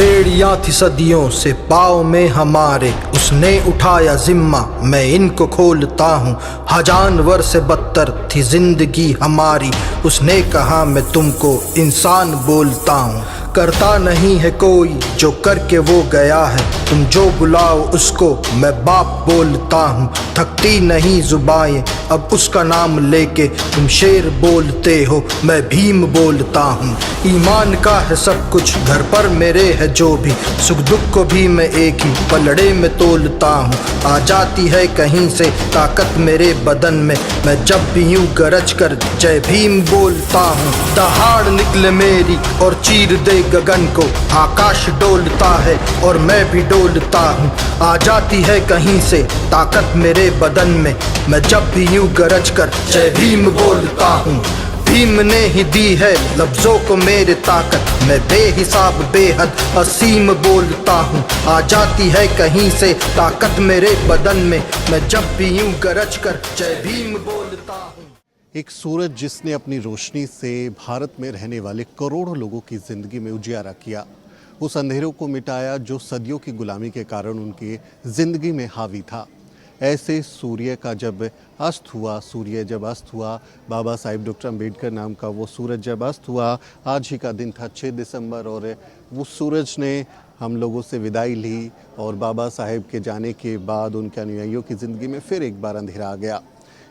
बेड़ियां थी सदियों से पाँव में हमारे, उसने उठाया जिम्मा मैं इनको खोलता हूँ। हजानवर से बदतर थी जिंदगी हमारी, उसने कहा मैं तुमको इंसान बोलता हूँ। करता नहीं है कोई जो करके वो गया है, तुम जो बुलाओ उसको मैं बाप बोलता हूँ। थकती नहीं जुबाएं अब उसका नाम लेके, तुम शेर बोलते हो मैं भीम बोलता हूँ। ईमान का है सब कुछ घर पर मेरे है जो भी, सुख दुख को भी मैं एक ही पलड़े में तोलता हूँ। आ जाती है कहीं से ताकत मेरे बदन में, मैं जब भी यूं गरज कर जय भीम बोलता हूँ। दहाड़ निकले मेरी और चीर दे गगन को, आकाश डोलता है और मैं भी डोलता हूँ। आ जाती है कहीं से ताकत मेरे बदन में, मैं जब भी यूं गरज कर जय भीम बोलता हूँ। भीम ने ही दी है लफ्जों को मेरे ताकत, मैं बेहिसाब बेहद असीम बोलता हूँ। आ जाती है कहीं से ताकत मेरे बदन में, मैं जब भी यूं गरज कर जय भीम बोलता हूँ। एक सूरज जिसने अपनी रोशनी से भारत में रहने वाले करोड़ों लोगों की ज़िंदगी में उजियारा किया, उस अंधेरों को मिटाया जो सदियों की गुलामी के कारण उनकी ज़िंदगी में हावी था। ऐसे सूर्य का जब अस्त हुआ, बाबा साहिब डॉक्टर अम्बेडकर नाम का वो सूरज जब अस्त हुआ, आज ही का दिन था 6 दिसंबर, और वो सूरज ने हम लोगों से विदाई ली और बाबा साहिब के जाने के बाद उनके अनुयायियों की ज़िंदगी में फिर एक बार अंधेरा आ गया।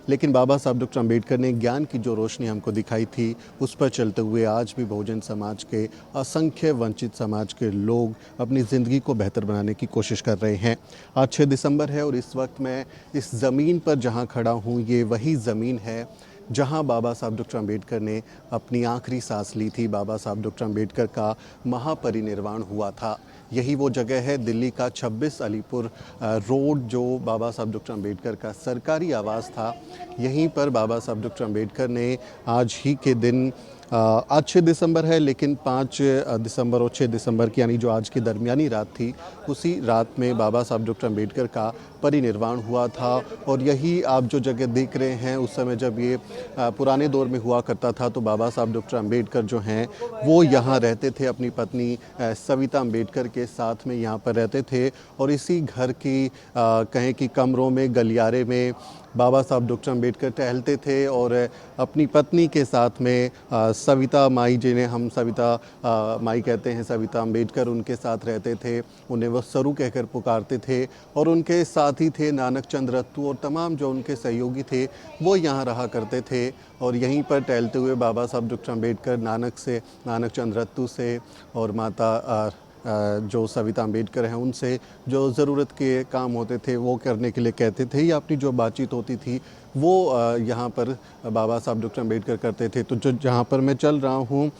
लेकिन बाबा साहब डॉक्टर अम्बेडकर ने ज्ञान की जो रोशनी हमको दिखाई थी, उस पर चलते हुए आज भी बहुजन समाज के असंख्य वंचित समाज के लोग अपनी ज़िंदगी को बेहतर बनाने की कोशिश कर रहे हैं। आज 6 दिसंबर है और इस वक्त मैं इस ज़मीन पर जहां खड़ा हूं, ये वही ज़मीन है जहां बाबा साहब डॉक्टर अम्बेडकर ने अपनी आखिरी सांस ली थी। बाबा साहब डॉक्टर अम्बेडकर का महापरिनिर्वाण हुआ था। यही वो जगह है, दिल्ली का 26 अलीपुर रोड, जो बाबा साहब डॉक्टर अम्बेडकर का सरकारी आवास था। यहीं पर बाबा साहब डॉक्टर अम्बेडकर ने आज ही के दिन, आज 6 दिसंबर है, लेकिन 5 दिसंबर और 6 दिसंबर की यानी जो आज की दरमियानी रात थी, उसी रात में बाबा साहब डॉक्टर अम्बेडकर का परिनिर्वाण हुआ था। और यही आप जो जगह देख रहे हैं, उस समय जब ये पुराने दौर में हुआ करता था, तो बाबा साहब डॉक्टर अम्बेडकर जो हैं वो यहाँ रहते थे, अपनी पत्नी सविता अम्बेडकर के साथ में यहाँ पर रहते थे। और इसी घर की कहें कि कमरों में, गलियारे में बाबा साहब डॉक्टर अम्बेडकर टहलते थे और अपनी पत्नी के साथ में सविता माई, जिन्हें हम सविता माई कहते हैं, सविता अम्बेडकर, उनके साथ रहते थे। उन्हें वो सरू कहकर पुकारते थे। और उनके साथी थे नानक चंद रत्तू और तमाम जो उनके सहयोगी थे वो यहाँ रहा करते थे। और यहीं पर टहलते हुए बाबा साहब डॉक्टर अम्बेडकर नानक चंद रत्तू से और माता जो सविता अम्बेडकर हैं उनसे जो ज़रूरत के काम होते थे वो करने के लिए कहते थे, या अपनी जो बातचीत होती थी वो यहाँ पर बाबा साहब डॉक्टर अम्बेडकर करते थे। तो जो जहाँ पर मैं चल रहा हूँ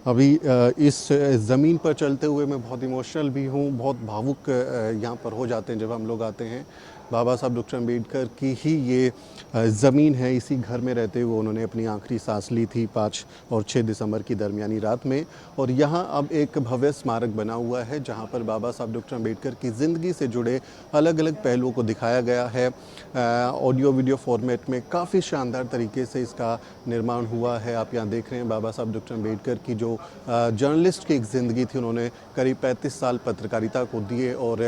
अभी, इस ज़मीन पर चलते हुए मैं बहुत इमोशनल भी हूँ, बहुत भावुक यहाँ पर हो जाते हैं जब हम लोग आते हैं। बाबा साहब डॉक्टर अम्बेडकर की ही ये ज़मीन है, इसी घर में रहते हुए उन्होंने अपनी आखिरी सांस ली थी 5 और 6 दिसंबर की दरमियानी रात में। और यहाँ अब एक भव्य स्मारक बना हुआ है जहाँ पर बाबा साहब डॉक्टर अम्बेडकर की ज़िंदगी से जुड़े अलग अलग पहलुओं को दिखाया गया है। ऑडियो वीडियो फॉर्मेट में काफ़ी शानदार तरीके से इसका निर्माण हुआ है। आप यहाँ देख रहे हैं बाबा साहब डॉक्टर अम्बेडकर की जो जर्नलिस्ट की एक ज़िंदगी थी, उन्होंने करीब 35 साल पत्रकारिता को दिए और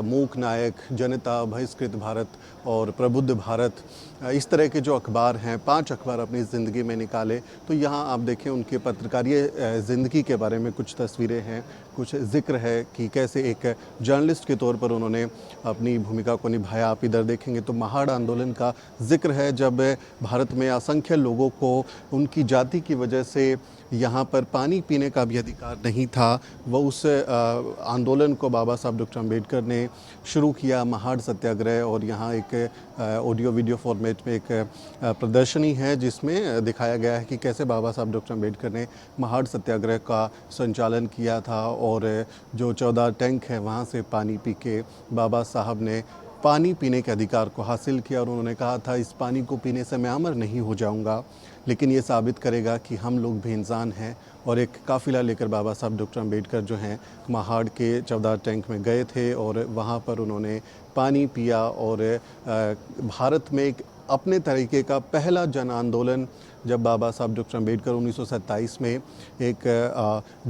मूक नायक, जनता, बहिष्कृत भारत और प्रबुद्ध भारत, इस तरह के जो अखबार हैं, 5 अखबार अपनी ज़िंदगी में निकाले। तो यहाँ आप देखें उनके पत्रकारीय ज़िंदगी के बारे में कुछ तस्वीरें हैं, कुछ ज़िक्र है कि कैसे एक जर्नलिस्ट के तौर पर उन्होंने अपनी भूमिका को निभाया। आप इधर देखेंगे तो महाड़ आंदोलन का ज़िक्र है, जब भारत में असंख्य लोगों को उनकी जाति की वजह से यहाँ पर पानी पीने का भी अधिकार नहीं था। वह उस आंदोलन को बाबा साहब डॉक्टर अम्बेडकर ने शुरू किया, महाड़ सत्याग्रह। और यहाँ एक ऑडियो वीडियो फॉर्मेट में एक प्रदर्शनी है जिसमें दिखाया गया है कि कैसे बाबा साहब डॉक्टर अम्बेडकर ने महाड़ सत्याग्रह का संचालन किया था। और जो 14 टैंक है वहाँ से पानी पी के बाबा साहब ने पानी पीने के अधिकार को हासिल किया। और उन्होंने कहा था, इस पानी को पीने से मैं अमर नहीं हो जाऊंगा, लेकिन ये साबित करेगा कि हम लोग भी इंसान हैं। और एक काफ़िला लेकर बाबा साहब डॉक्टर अम्बेडकर जो हैं महाड़ के 14 टैंक में गए थे और वहाँ पर उन्होंने पानी पिया। और भारत में एक अपने तरीके का पहला जन आंदोलन जब बाबा साहब डॉक्टर अम्बेडकर 1927 में एक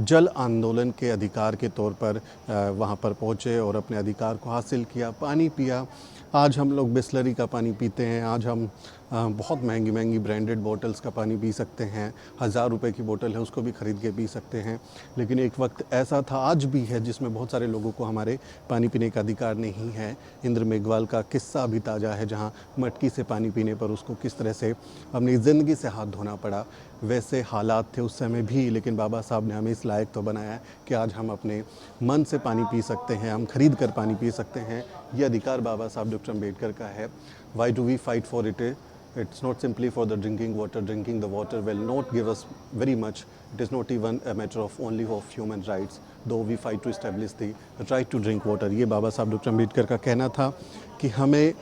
जल आंदोलन के अधिकार के तौर पर वहाँ पर पहुँचे और अपने अधिकार को हासिल किया, पानी पिया। आज हम लोग बिस्लरी का पानी पीते हैं, आज हम बहुत महंगी महंगी ब्रांडेड बॉटल्स का पानी पी सकते हैं, 1000 रुपए की बोतल है उसको भी ख़रीद के पी सकते हैं। लेकिन एक वक्त ऐसा था, आज भी है, जिसमें बहुत सारे लोगों को हमारे पानी पीने का अधिकार नहीं है। इंद्र मेघवाल का किस्सा अभी ताज़ा है, जहां मटकी से पानी पीने पर उसको किस तरह से अपनी ज़िंदगी से हाथ धोना पड़ा। वैसे हालात थे उस समय भी, लेकिन बाबा साहब ने हमें इस लायक तो बनाया कि आज हम अपने मन से पानी पी सकते हैं, हम खरीद कर पानी पी सकते हैं। ये अधिकार बाबा साहब डॉक्टर अम्बेडकर का है। Why do we fight for it? It's not simply for the drinking water. Drinking the water will not give us very much. It is not even a matter of only of human rights, though we fight to establish the right to drink water. ये बाबा Saheb doctor Ambedkar का कहना था कि हमें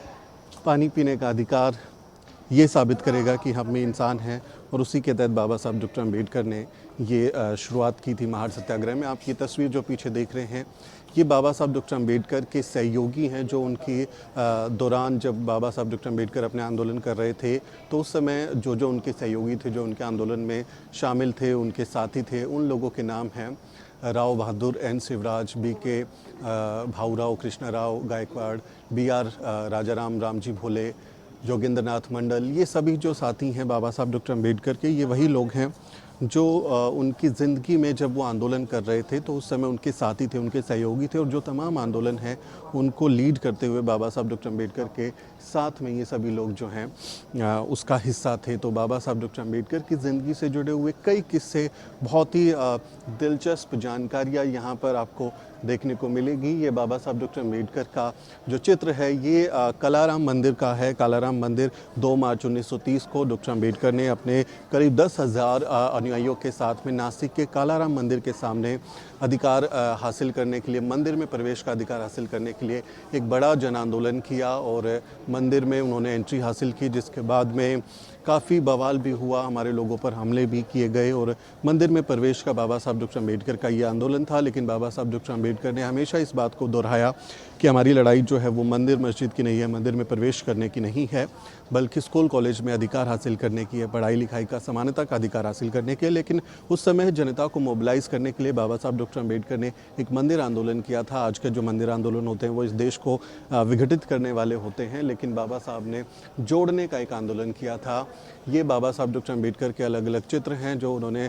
पानी पीने का अधिकार ये साबित करेगा कि हम में इंसान हैं। और उसी के तहत बाबा साहब डॉक्टर अम्बेडकर ने ये शुरुआत की थी महार सत्याग्रह में। आप ये तस्वीर जो पीछे देख रहे हैं, ये बाबा साहब डॉक्टर अम्बेडकर के सहयोगी हैं, जो उनकी दौरान जब बाबा साहब डॉक्टर अम्बेडकर अपने आंदोलन कर रहे थे, तो उस समय जो जो उनके सहयोगी थे, जो उनके आंदोलन में शामिल थे, उनके साथी थे, उन लोगों के नाम हैं Rao Bahadur, N Shivraj, BK Bhaurao, Krishna Rao Gaikwad, BR Rajaram, Ramji Bhole, Jogendranath Mandal. ये सभी जो साथी हैं बाबा साहब डॉक्टर अम्बेडकर के, ये वही लोग हैं जो उनकी ज़िंदगी में जब वो आंदोलन कर रहे थे तो उस समय उनके साथी थे, उनके सहयोगी थे। और जो तमाम आंदोलन हैं उनको लीड करते हुए बाबा साहब डॉक्टर अम्बेडकर के साथ में ये सभी लोग जो हैं उसका हिस्सा थे। तो बाबा साहब डॉक्टर अम्बेडकर की ज़िंदगी से जुड़े हुए कई किस्से, बहुत ही दिलचस्प जानकारियाँ यहाँ पर आपको देखने को मिलेगी। ये बाबा साहब डॉक्टर अम्बेडकर का जो चित्र है, ये कलाराम मंदिर का है। कलाराम मंदिर 2 मार्च 1930 को डॉक्टर अम्बेडकर ने अपने करीब 10,000 अनुयायियों के साथ में नासिक के कालाराम मंदिर के सामने अधिकार हासिल करने के लिए, मंदिर में प्रवेश का अधिकार हासिल करने के लिए एक बड़ा जन आंदोलन किया और मंदिर में उन्होंने एंट्री हासिल की, जिसके बाद में काफ़ी बवाल भी हुआ, हमारे लोगों पर हमले भी किए गए और मंदिर में प्रवेश का बाबा साहब डॉक्टर अम्बेडकर का ये आंदोलन था। लेकिन बाबा साहब डॉक्टर अम्बेडकर ने हमेशा इस बात को दोहराया कि हमारी लड़ाई जो है वो मंदिर मस्जिद की नहीं है, मंदिर में प्रवेश करने की नहीं है, बल्कि स्कूल कॉलेज में अधिकार हासिल करने की है, पढ़ाई लिखाई का, समानता का अधिकार हासिल करने के लिए। लेकिन उस समय जनता को मोबिलाइज़ करने के लिए बाबा साहब डॉक्टर अम्बेडकर ने एक मंदिर आंदोलन किया था। आज के जो मंदिर आंदोलन होते हैं वो इस देश को विघटित करने वाले होते हैं, लेकिन बाबा साहब ने जोड़ने का एक आंदोलन किया था। ये बाबा साहब डॉक्टर अम्बेडकर के अलग अलग चित्र हैं जो उन्होंने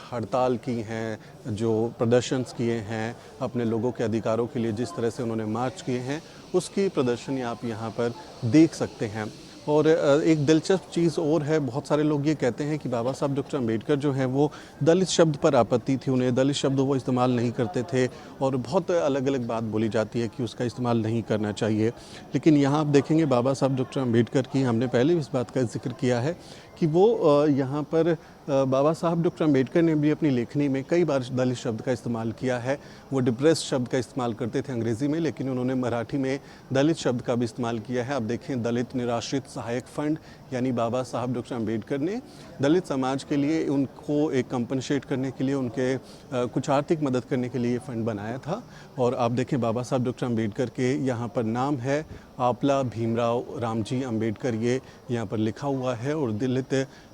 हड़ताल की हैं, जो प्रदर्शंस किए हैं अपने लोगों के अधिकारों के लिए, जिस तरह से उन्होंने मार्च किए हैं, उसकी प्रदर्शनी आप यहाँ पर देख सकते हैं। और एक दिलचस्प चीज़ और है, बहुत सारे लोग ये कहते हैं कि बाबा साहब डॉक्टर अम्बेडकर जो हैं वो दलित शब्द पर आपत्ति थी, उन्हें दलित शब्द वो इस्तेमाल नहीं करते थे और बहुत अलग अलग बात बोली जाती है कि उसका इस्तेमाल नहीं करना चाहिए। लेकिन यहाँ आप देखेंगे बाबा साहब डॉक्टर अम्बेडकर की, हमने पहले भी इस बात का जिक्र किया है कि वो यहाँ पर बाबा साहब डॉक्टर अम्बेडकर ने भी अपनी लेखनी में कई बार दलित शब्द का इस्तेमाल किया है। वो डिप्रेस्ड शब्द का इस्तेमाल करते थे अंग्रेज़ी में, लेकिन उन्होंने मराठी में दलित शब्द का भी इस्तेमाल किया है। आप देखें, दलित निराश्रित सहायक फंड, यानी बाबा साहब डॉक्टर अम्बेडकर ने दलित समाज के लिए उनको एक कंपनसेट करने के लिए, उनके कुछ आर्थिक मदद करने के लिए ये फंड बनाया था। और आप देखें बाबा साहब डॉक्टर अम्बेडकर के यहाँ पर नाम है आपला भीमराव रामजी अम्बेडकर, ये यहाँ पर लिखा हुआ है। और दलित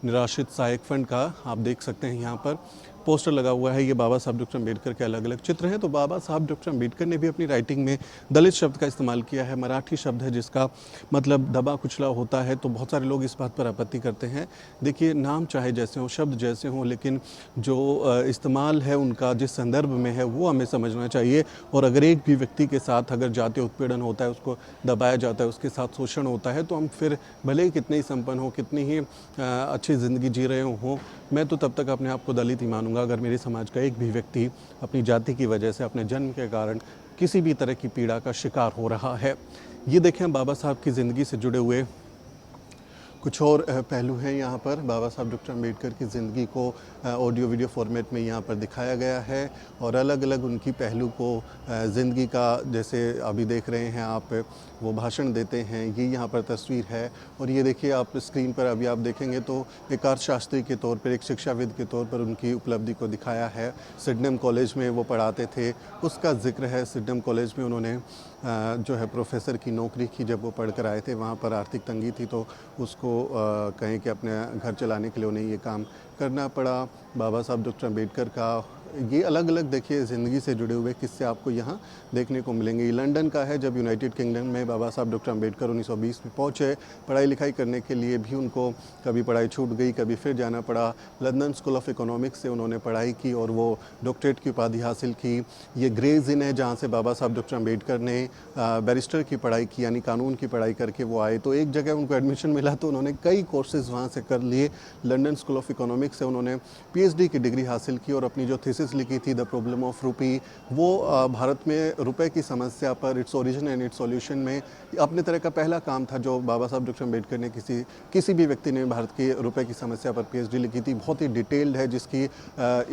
निराश्रित सहायक फंड का आप देख सकते हैं यहाँ पर पोस्टर लगा हुआ है। ये बाबा साहब डॉक्टर अम्बेडकर के अलग अलग चित्र हैं। तो बाबा साहब डॉक्टर अम्बेडकर ने भी अपनी राइटिंग में दलित शब्द का इस्तेमाल किया है। मराठी शब्द है जिसका मतलब दबा कुचला होता है, तो बहुत सारे लोग इस बात पर आपत्ति करते हैं। देखिए, नाम चाहे जैसे हों, शब्द जैसे हों, लेकिन जो इस्तेमाल है उनका जिस संदर्भ में है वो हमें समझना चाहिए। और अगर एक भी व्यक्ति के साथ अगर जातीय उत्पीड़न होता है, उसको दबाया जाता है, उसके साथ शोषण होता है, तो हम फिर भले ही कितने ही संपन्न हो, कितनी ही अच्छी ज़िंदगी जी रहे हों, मैं तो तब तक अपने आप को दलित ही मानूंगा अगर मेरे समाज का एक भी व्यक्ति अपनी जाति की वजह से, अपने जन्म के कारण किसी भी तरह की पीड़ा का शिकार हो रहा है। ये देखें बाबा साहब की ज़िंदगी से जुड़े हुए कुछ और पहलू हैं यहाँ पर। बाबा साहब डॉक्टर अम्बेडकर की ज़िंदगी को ऑडियो वीडियो फॉर्मेट में यहाँ पर दिखाया गया है और अलग अलग उनकी पहलू को ज़िंदगी का, जैसे अभी देख रहे हैं आप, वो भाषण देते हैं, ये यहाँ पर तस्वीर है। और ये देखिए आप स्क्रीन पर अभी आप देखेंगे तो एक अर्थशास्त्री के तौर पर, एक शिक्षाविद के तौर पर उनकी उपलब्धि को दिखाया है। सिडनम कॉलेज में वो पढ़ाते थे, उसका जिक्र है। सिडनम कॉलेज में उन्होंने जो है प्रोफेसर की नौकरी की। जब वो पढ़ कर आए थे वहाँ पर आर्थिक तंगी थी, तो उसको कहें कि अपने घर चलाने के लिए उन्हें ये काम करना पड़ा। बाबा साहब डॉक्टर अम्बेडकर का ये अलग अलग देखिए ज़िंदगी से जुड़े हुए किस्से आपको यहाँ देखने को मिलेंगे। ये लंदन का है, जब यूनाइटेड किंगडम में बाबा साहब डॉक्टर अम्बेडकर 1920 में पहुँचे। पढ़ाई लिखाई करने के लिए भी उनको कभी पढ़ाई छूट गई, कभी फिर जाना पड़ा। लंदन स्कूल ऑफ इकोनॉमिक्स से उन्होंने पढ़ाई की और वो डॉक्टरेट की उपाधि हासिल की। ये ग्रेज इन है जहाँ से बाबा साहब डॉक्टर अम्बेडकर ने बैरिस्टर की पढ़ाई की, यानी कानून की पढ़ाई करके वो आए। तो एक जगह उनको एडमिशन मिला तो उन्होंने कई कोर्सेज़ वहाँ से कर लिए। लंदन स्कूल ऑफ इकोनॉमिक्स से उन्होंने PhD की डिग्री हासिल की और अपनी जो थीसिस लिखी थी द प्रॉब्लम ऑफ रूपी, वो भारत में रुपए की समस्या पर its origin and it's solution में अपने तरह का पहला काम था जो बाबा साहब डॉक्टर अम्बेडकर ने किसी भी व्यक्ति ने भारत की रुपए की समस्या पर PhD लिखी थी। बहुत ही डिटेल्ड है, जिसकी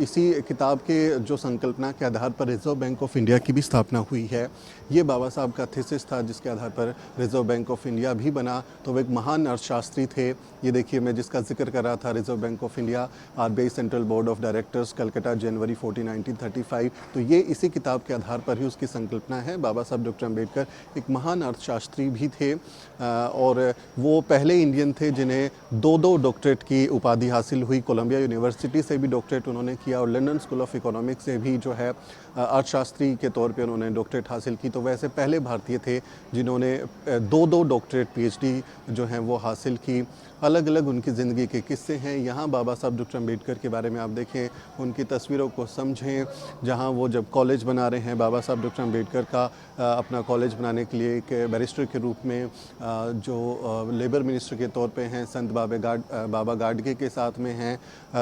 इसी किताब के जो संकल्पना के आधार पर रिजर्व बैंक ऑफ इंडिया की भी स्थापना हुई है। ये बाबा साहब का थीसिस था जिसके आधार पर रिजर्व बैंक ऑफ इंडिया भी बना। तो वो एक महान अर्थशास्त्री थे। ये देखिए मैं जिसका जिक्र कर रहा था, reserve bank of India, RBI central board of directors, Calcutta, January 14, 1935। तो ये इसी किताब के आधार पर ही उसकी संकल्पना है। बाबा साहब डॉक्टर अम्बेडकर एक महान अर्थशास्त्री भी थे और वो पहले इंडियन थे जिन्हें दो डॉक्टरेट की उपाधि हासिल हुई। कोलंबिया यूनिवर्सिटी से भी डॉक्टरेट उन्होंने किया और लंदन स्कूल ऑफ इकोनॉमिक्स से भी जो है अर्थशास्त्री के तौर पे उन्होंने डॉक्टरेट हासिल की। तो वैसे पहले भारतीय थे जिन्होंने दो डॉक्टरेट PhD जो हैं वो हासिल की। अलग अलग उनकी ज़िंदगी के किस्से हैं। यहाँ बाबा साहब डॉक्टर अम्बेडकर के बारे में आप देखें, उनकी तस्वीरों को समझें। जहाँ वो जब कॉलेज बना रहे हैं, बाबा साहब डॉक्टर अम्बेडकर का अपना कॉलेज बनाने के लिए एक बैरिस्टर के रूप में जो लेबर मिनिस्टर के तौर पे हैं, संत बाबा गाडगे के साथ में हैं,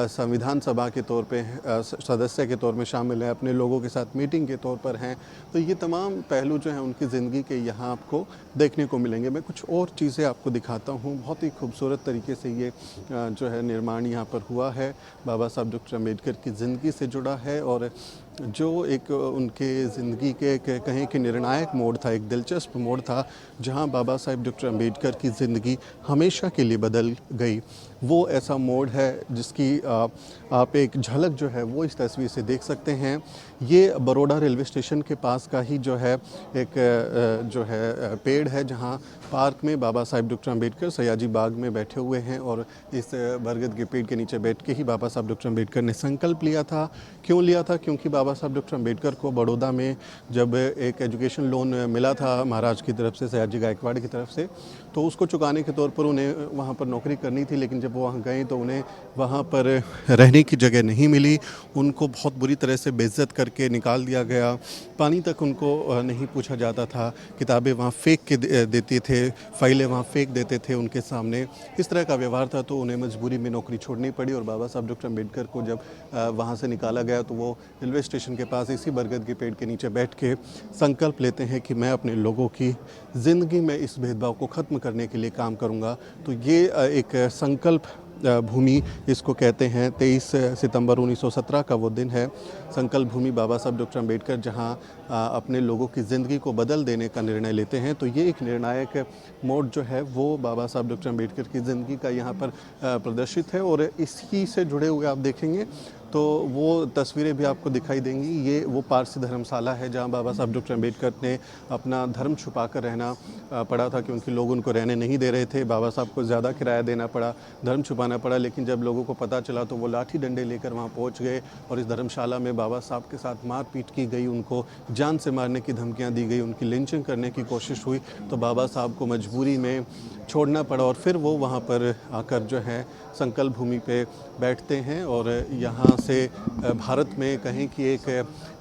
संविधान सभा के तौर पे सदस्य के तौर में शामिल हैं, अपने लोगों के साथ मीटिंग के तौर पर हैं। तो ये तमाम पहलू जो हैं उनकी ज़िंदगी के यहाँ आपको देखने को मिलेंगे। मैं कुछ और चीज़ें आपको दिखाता हूँ। बहुत ही खूबसूरत तरीके से ये जो है निर्माण यहाँ पर हुआ है, बाबा साहब डॉक्टर अम्बेडकर की ज़िंदगी से जुड़ा है और जो एक उनके ज़िंदगी के कहें कि निर्णायक मोड़ था, एक दिलचस्प मोड़ था, जहाँ बाबा साहब डॉक्टर अम्बेडकर की ज़िंदगी हमेशा के लिए बदल गई। वो ऐसा मोड़ है जिसकी आप एक झलक जो है वो इस तस्वीर से देख सकते हैं। ये बड़ौदा रेलवे स्टेशन के पास का ही जो है एक जो है पेड़ है, जहाँ पार्क में बाबा साहब डॉक्टर अम्बेडकर सयाजी बाग में बैठे हुए हैं और इस बरगद के पेड़ के नीचे बैठ के ही बाबा साहब डॉक्टर अम्बेडकर ने संकल्प लिया था। क्यों लिया था? क्योंकि बाबा साहब डॉक्टर अम्बेडकर को बड़ौदा में जब एक एजुकेशन लोन मिला था महाराज की तरफ से, सयाजी गायकवाड़ की तरफ से, तो उसको चुकाने के तौर पर उन्हें वहाँ पर नौकरी करनी थी। लेकिन जब वो वहाँ गए तो उन्हें वहाँ पर रहने की जगह नहीं मिली। उनको बहुत बुरी तरह से बेइज्जत करके निकाल दिया गया। पानी तक उनको नहीं पूछा जाता था। किताबें वहाँ फेंक के देते थे, फाइलें वहाँ फेंक देते थे उनके सामने। इस तरह का व्यवहार था, तो उन्हें मजबूरी में नौकरी छोड़नी पड़ी। और बाबा साहब डॉक्टर अम्बेडकर को जब वहाँ से निकाला गया तो वो रेलवे स्टेशन के पास इसी बरगद के पेड़ के नीचे बैठ के संकल्प लेते हैं कि मैं अपने लोगों की ज़िंदगी में इस भेदभाव को ख़त्म करने के लिए काम करूँगा। तो ये एक संकल्प भूमि इसको कहते हैं। 23 सितंबर 1917 का वो दिन है, संकल्प भूमि बाबा साहब डॉक्टर अम्बेडकर जहां अपने लोगों की ज़िंदगी को बदल देने का निर्णय लेते हैं। तो ये एक निर्णायक मोड़ जो है वो बाबा साहब डॉक्टर अम्बेडकर की ज़िंदगी का यहाँ पर प्रदर्शित है। और इसी से जुड़े हुए आप देखेंगे तो वो तस्वीरें भी आपको दिखाई देंगी। ये वो पारसी धर्मशाला है जहाँ बाबा साहब डॉक्टर अम्बेडकर ने अपना धर्म छुपा कर रहना पड़ा था, क्योंकि लोग उनको रहने नहीं दे रहे थे। बाबा साहब को ज़्यादा किराया देना पड़ा, धर्म छुपाना पड़ा। लेकिन जब लोगों को पता चला तो वो लाठी डंडे लेकर वहाँ पहुँच गए और इस धर्मशाला में बाबा साहब के साथ मारपीट की गई, उनको जान से मारने की धमकियाँ दी गई, उनकी लिंचिंग करने की कोशिश हुई। तो बाबा साहब को मजबूरी में छोड़ना पड़ा और फिर वो वहाँ पर आकर जो है संकल्प भूमि पे बैठते हैं। और यहाँ से भारत में कहें कि एक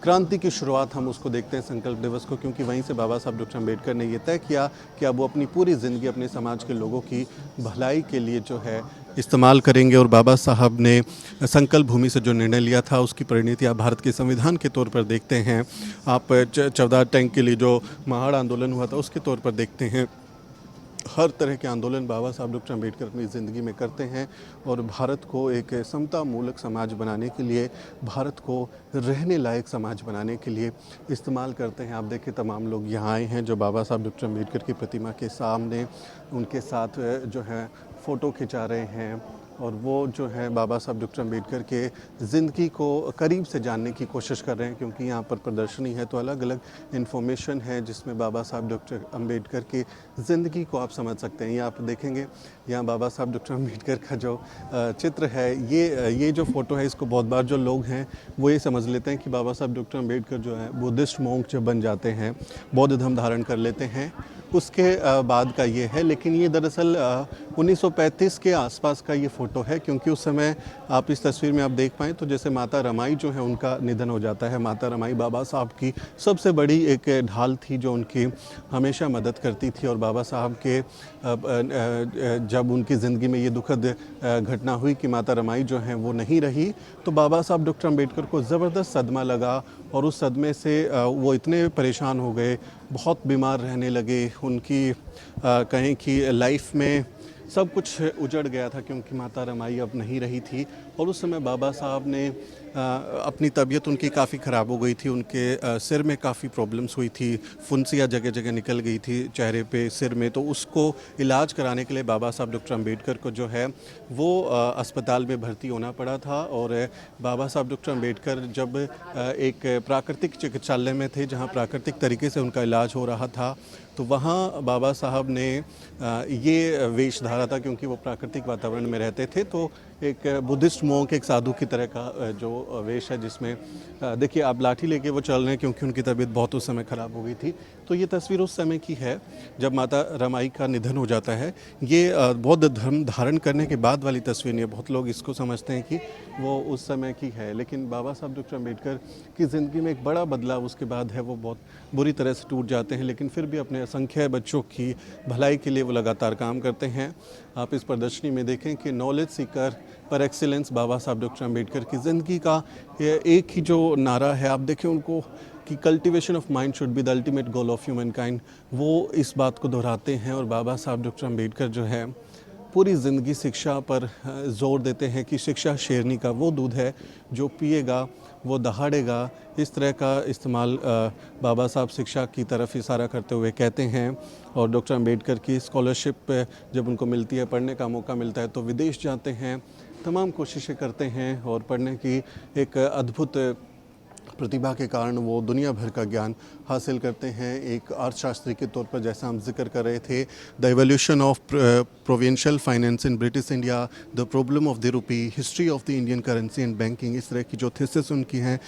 क्रांति की शुरुआत हम उसको देखते हैं संकल्प दिवस को, क्योंकि वहीं से बाबा साहब डॉक्टर अम्बेडकर ने ये तय किया कि अब वो अपनी पूरी ज़िंदगी अपने समाज के लोगों की भलाई के लिए जो है इस्तेमाल करेंगे। और बाबा साहब ने संकल्प भूमि से जो निर्णय लिया था उसकी परिणति आप भारत के संविधान के तौर पर देखते हैं। आप 14 टैंक के लिए जो महाड़ आंदोलन हुआ था उसके तौर पर देखते हैं। हर तरह के आंदोलन बाबा साहब डॉक्टर अम्बेडकर अपनी ज़िंदगी में करते हैं और भारत को एक समता मूलक समाज बनाने के लिए, भारत को रहने लायक समाज बनाने के लिए इस्तेमाल करते हैं। आप देखिए तमाम लोग यहाँ आए हैं जो बाबा साहब डॉक्टर अम्बेडकर की प्रतिमा के सामने उनके साथ जो है फ़ोटो खिंचा रहे हैं और वो जो है बाबा साहब डॉक्टर अम्बेडकर के ज़िंदगी को करीब से जानने की कोशिश कर रहे हैं, क्योंकि यहाँ पर प्रदर्शनी है तो अलग अलग इन्फॉर्मेशन है जिसमें बाबा साहब डॉक्टर अम्बेडकर की ज़िंदगी को आप समझ सकते हैं। यहाँ आप देखेंगे, यहाँ बाबा साहब डॉक्टर अम्बेडकर का जो चित्र है, ये जो फ़ोटो है, इसको बहुत बार जो लोग हैं वो ये समझ लेते हैं कि बाबा साहब डॉक्टर अम्बेडकर जो है बुद्धिस्ट मॉन्क जब बन जाते हैं, बौद्ध धर्म धारण कर लेते हैं, उसके बाद का ये है। लेकिन ये दरअसल 1935 के आसपास का ये फ़ोटो है, क्योंकि उस समय आप इस तस्वीर में आप देख पाएँ तो जैसे माता रमाई जो है उनका निधन हो जाता है। माता रमाई बाबा साहब की सबसे बड़ी एक ढाल थी जो उनकी हमेशा मदद करती थी, और बाबा साहब के जब उनकी ज़िंदगी में ये दुखद घटना हुई कि माता रमाई जो हैं वो नहीं रही, तो बाबा साहब डॉक्टर अम्बेडकर को ज़बरदस्त सदमा लगा, और उस सदमे से वो इतने परेशान हो गए, बहुत बीमार रहने लगे। उनकी कहें कि लाइफ में सब कुछ उजड़ गया था, क्योंकि माता रमाई अब नहीं रही थी। और उस समय बाबा साहब ने अपनी तबीयत उनकी काफ़ी ख़राब हो गई थी, उनके सिर में काफ़ी प्रॉब्लम्स हुई थी, फुंसियाँ जगह जगह निकल गई थी चेहरे पे, सिर में, तो उसको इलाज कराने के लिए बाबा साहब डॉक्टर अम्बेडकर को जो है वो अस्पताल में भर्ती होना पड़ा था। और बाबा साहब डॉक्टर अम्बेडकर जब एक प्राकृतिक चिकित्सालय में थे, जहाँ प्राकृतिक तरीके से उनका इलाज हो रहा था, तो वहाँ बाबा साहब ने ये वेश धारा था, क्योंकि वो प्राकृतिक वातावरण में रहते थे, तो एक बुद्धिस्ट मॉन्क, एक साधु की तरह का जो वेश है, जिसमें देखिए आप लाठी लेके वो चल रहे हैं, क्योंकि उनकी तबीयत बहुत उस समय ख़राब हो गई थी। तो ये तस्वीर उस समय की है जब माता रमाई का निधन हो जाता है। ये बौद्ध धर्म धारण करने के बाद वाली तस्वीर नहीं है। बहुत लोग इसको समझते हैं कि वो उस समय की है, लेकिन बाबा साहब डॉक्टर अम्बेडकर की ज़िंदगी में एक बड़ा बदलाव उसके बाद है। वो बहुत बुरी तरह से टूट जाते हैं, लेकिन फिर भी अपने असंख्य बच्चों की भलाई के लिए वो लगातार काम करते हैं। आप इस प्रदर्शनी में देखें कि नॉलेज सीकर पर एक्सीलेंस बाबा साहब डॉक्टर अम्बेडकर की ज़िंदगी का एक ही जो नारा है, आप देखें उनको कि cultivation of mind should be the ultimate goal of human kind, वो इस बात को दोहराते हैं। और बाबा साहब डॉक्टर अम्बेडकर जो है पूरी ज़िंदगी शिक्षा पर जोर देते हैं कि शिक्षा शेरनी का वो दूध है जो पिएगा वो दहाड़ेगा। इस तरह का इस्तेमाल बाबा साहब शिक्षा की तरफ इशारा करते हुए कहते हैं। और डॉक्टर अम्बेडकर की स्कॉलरशिप जब उनको मिलती है, पढ़ने का मौका मिलता है, तो विदेश जाते हैं, तमाम कोशिशें करते हैं, और पढ़ने की एक अद्भुत प्रतिभा के कारण वो दुनिया भर का ज्ञान हासिल करते हैं। एक अर्थशास्त्री के तौर पर, जैसा हम जिक्र कर रहे थे, the evolution of provincial finance in British India, the problem of the rupee, history of the Indian currency and banking, इस तरह की जो थीसिस उनकी हैं,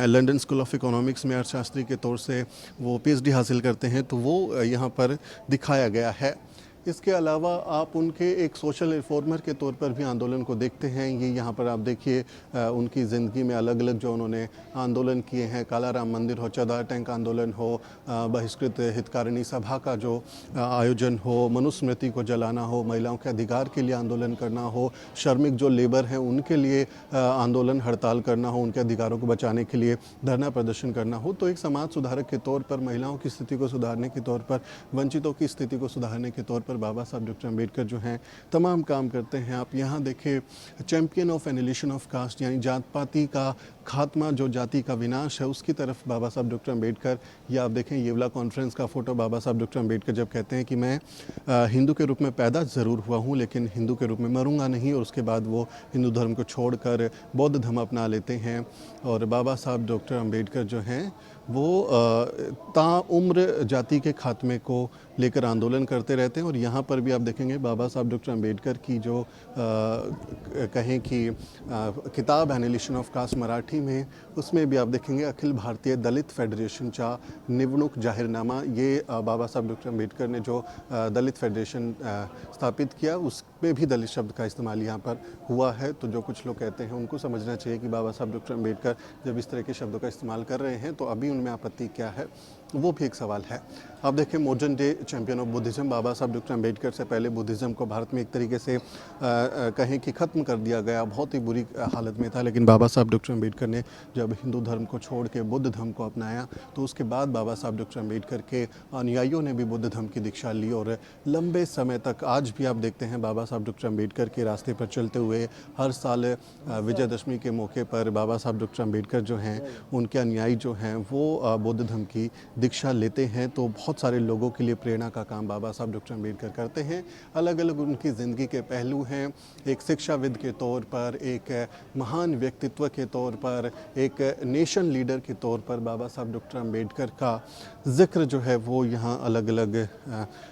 लंदन स्कूल ऑफ इकोनॉमिक्स में अर्थशास्त्री के तौर से वो PhD हासिल करते हैं, तो वो यहाँ पर दिखाया गया है। इसके अलावा आप उनके एक सोशल रिफॉर्मर के तौर पर भी आंदोलन को देखते हैं। ये यहाँ पर आप देखिए उनकी ज़िंदगी में अलग अलग जो उन्होंने आंदोलन किए हैं, काला राम मंदिर हो, चौदार टैंक आंदोलन हो, बहिष्कृत हितकारिणी सभा का जो आयोजन हो, मनुस्मृति को जलाना हो, महिलाओं के अधिकार के लिए आंदोलन करना हो, श्रमिक जो लेबर हैं उनके लिए आंदोलन हड़ताल करना हो, उनके अधिकारों को बचाने के लिए धरना प्रदर्शन करना हो, तो एक समाज सुधारक के तौर पर, महिलाओं की स्थिति को सुधारने के तौर पर, वंचितों की स्थिति को सुधारने के तौर पर बाबा साहब डॉक्टर अम्बेडकर जो हैं तमाम काम करते हैं। आप यहाँ देखिए, चैम्पियन ऑफ एनिलिशन ऑफ कास्ट, यानी जात पाती का खात्मा, जो जाति का विनाश है, उसकी तरफ बाबा साहब डॉक्टर अम्बेडकर। या आप देखें येवला कॉन्फ्रेंस का फ़ोटो, बाबा साहब डॉक्टर अम्बेडकर जब कहते हैं कि मैं हिंदू के रूप में पैदा ज़रूर हुआ हूँ, लेकिन हिंदू के रूप में मरूंगा नहीं, और उसके बाद वो हिंदू धर्म को छोड़कर बौद्ध धर्म अपना लेते हैं। और बाबा साहब डॉक्टर अम्बेडकर जो हैं वो ताउम्र जाति के खात्मे को लेकर आंदोलन करते रहते हैं। और यहाँ पर भी आप देखेंगे बाबा साहब डॉक्टर अम्बेडकर की जो कहें कि किताब एनिलिशन ऑफ कास्ट मराठी में, उसमें भी आप देखेंगे अखिल भारतीय दलित फेडरेशनचा निवडणूक जाहिरनामा, ये बाबा साहब डॉक्टर अम्बेडकर ने जो दलित फेडरेशन स्थापित किया, उसमें भी दलित शब्द का इस्तेमाल यहाँ पर हुआ है। तो जो कुछ लोग कहते हैं उनको समझना चाहिए कि बाबा साहब डॉक्टर अम्बेडकर जब इस तरह के शब्दों का इस्तेमाल कर रहे हैं तो अभी उनमें आपत्ति क्या है, वो भी एक सवाल है। आप देखें modern day champion of Buddhism, Baba Saheb doctor Ambedkar से पहले बुद्धिज़्म को भारत में एक तरीके से कहें कि ख़त्म कर दिया गया, बहुत ही बुरी हालत में था। लेकिन बाबा साहब डॉक्टर अम्बेडकर ने जब हिंदू धर्म को छोड़ के बुद्ध धर्म को अपनाया, तो उसके बाद बाबा साहब डॉक्टर अम्बेडकर के अनुयायियों ने भी बुद्ध धर्म की दीक्षा ली, और लंबे समय तक आज भी आप देखते हैं बाबा साहब डॉक्टर अम्बेडकर के रास्ते पर चलते हुए हर साल विजयदशमी के मौके पर बाबा साहब डॉक्टर अम्बेडकर जो हैं, उनके अनुयायी जो हैं, वो बौद्ध धर्म की दीक्षा लेते हैं तो बहुत सारे लोगों के लिए प्रेरणा का काम बाबा साहब डॉक्टर अम्बेडकर करते हैं। अलग अलग उनकी ज़िंदगी के पहलू हैं, एक शिक्षाविद के तौर पर, एक महान व्यक्तित्व के तौर पर, एक नेशन लीडर के तौर पर बाबा साहब डॉक्टर अम्बेडकर का ज़िक्र जो है वो यहाँ अलग अलग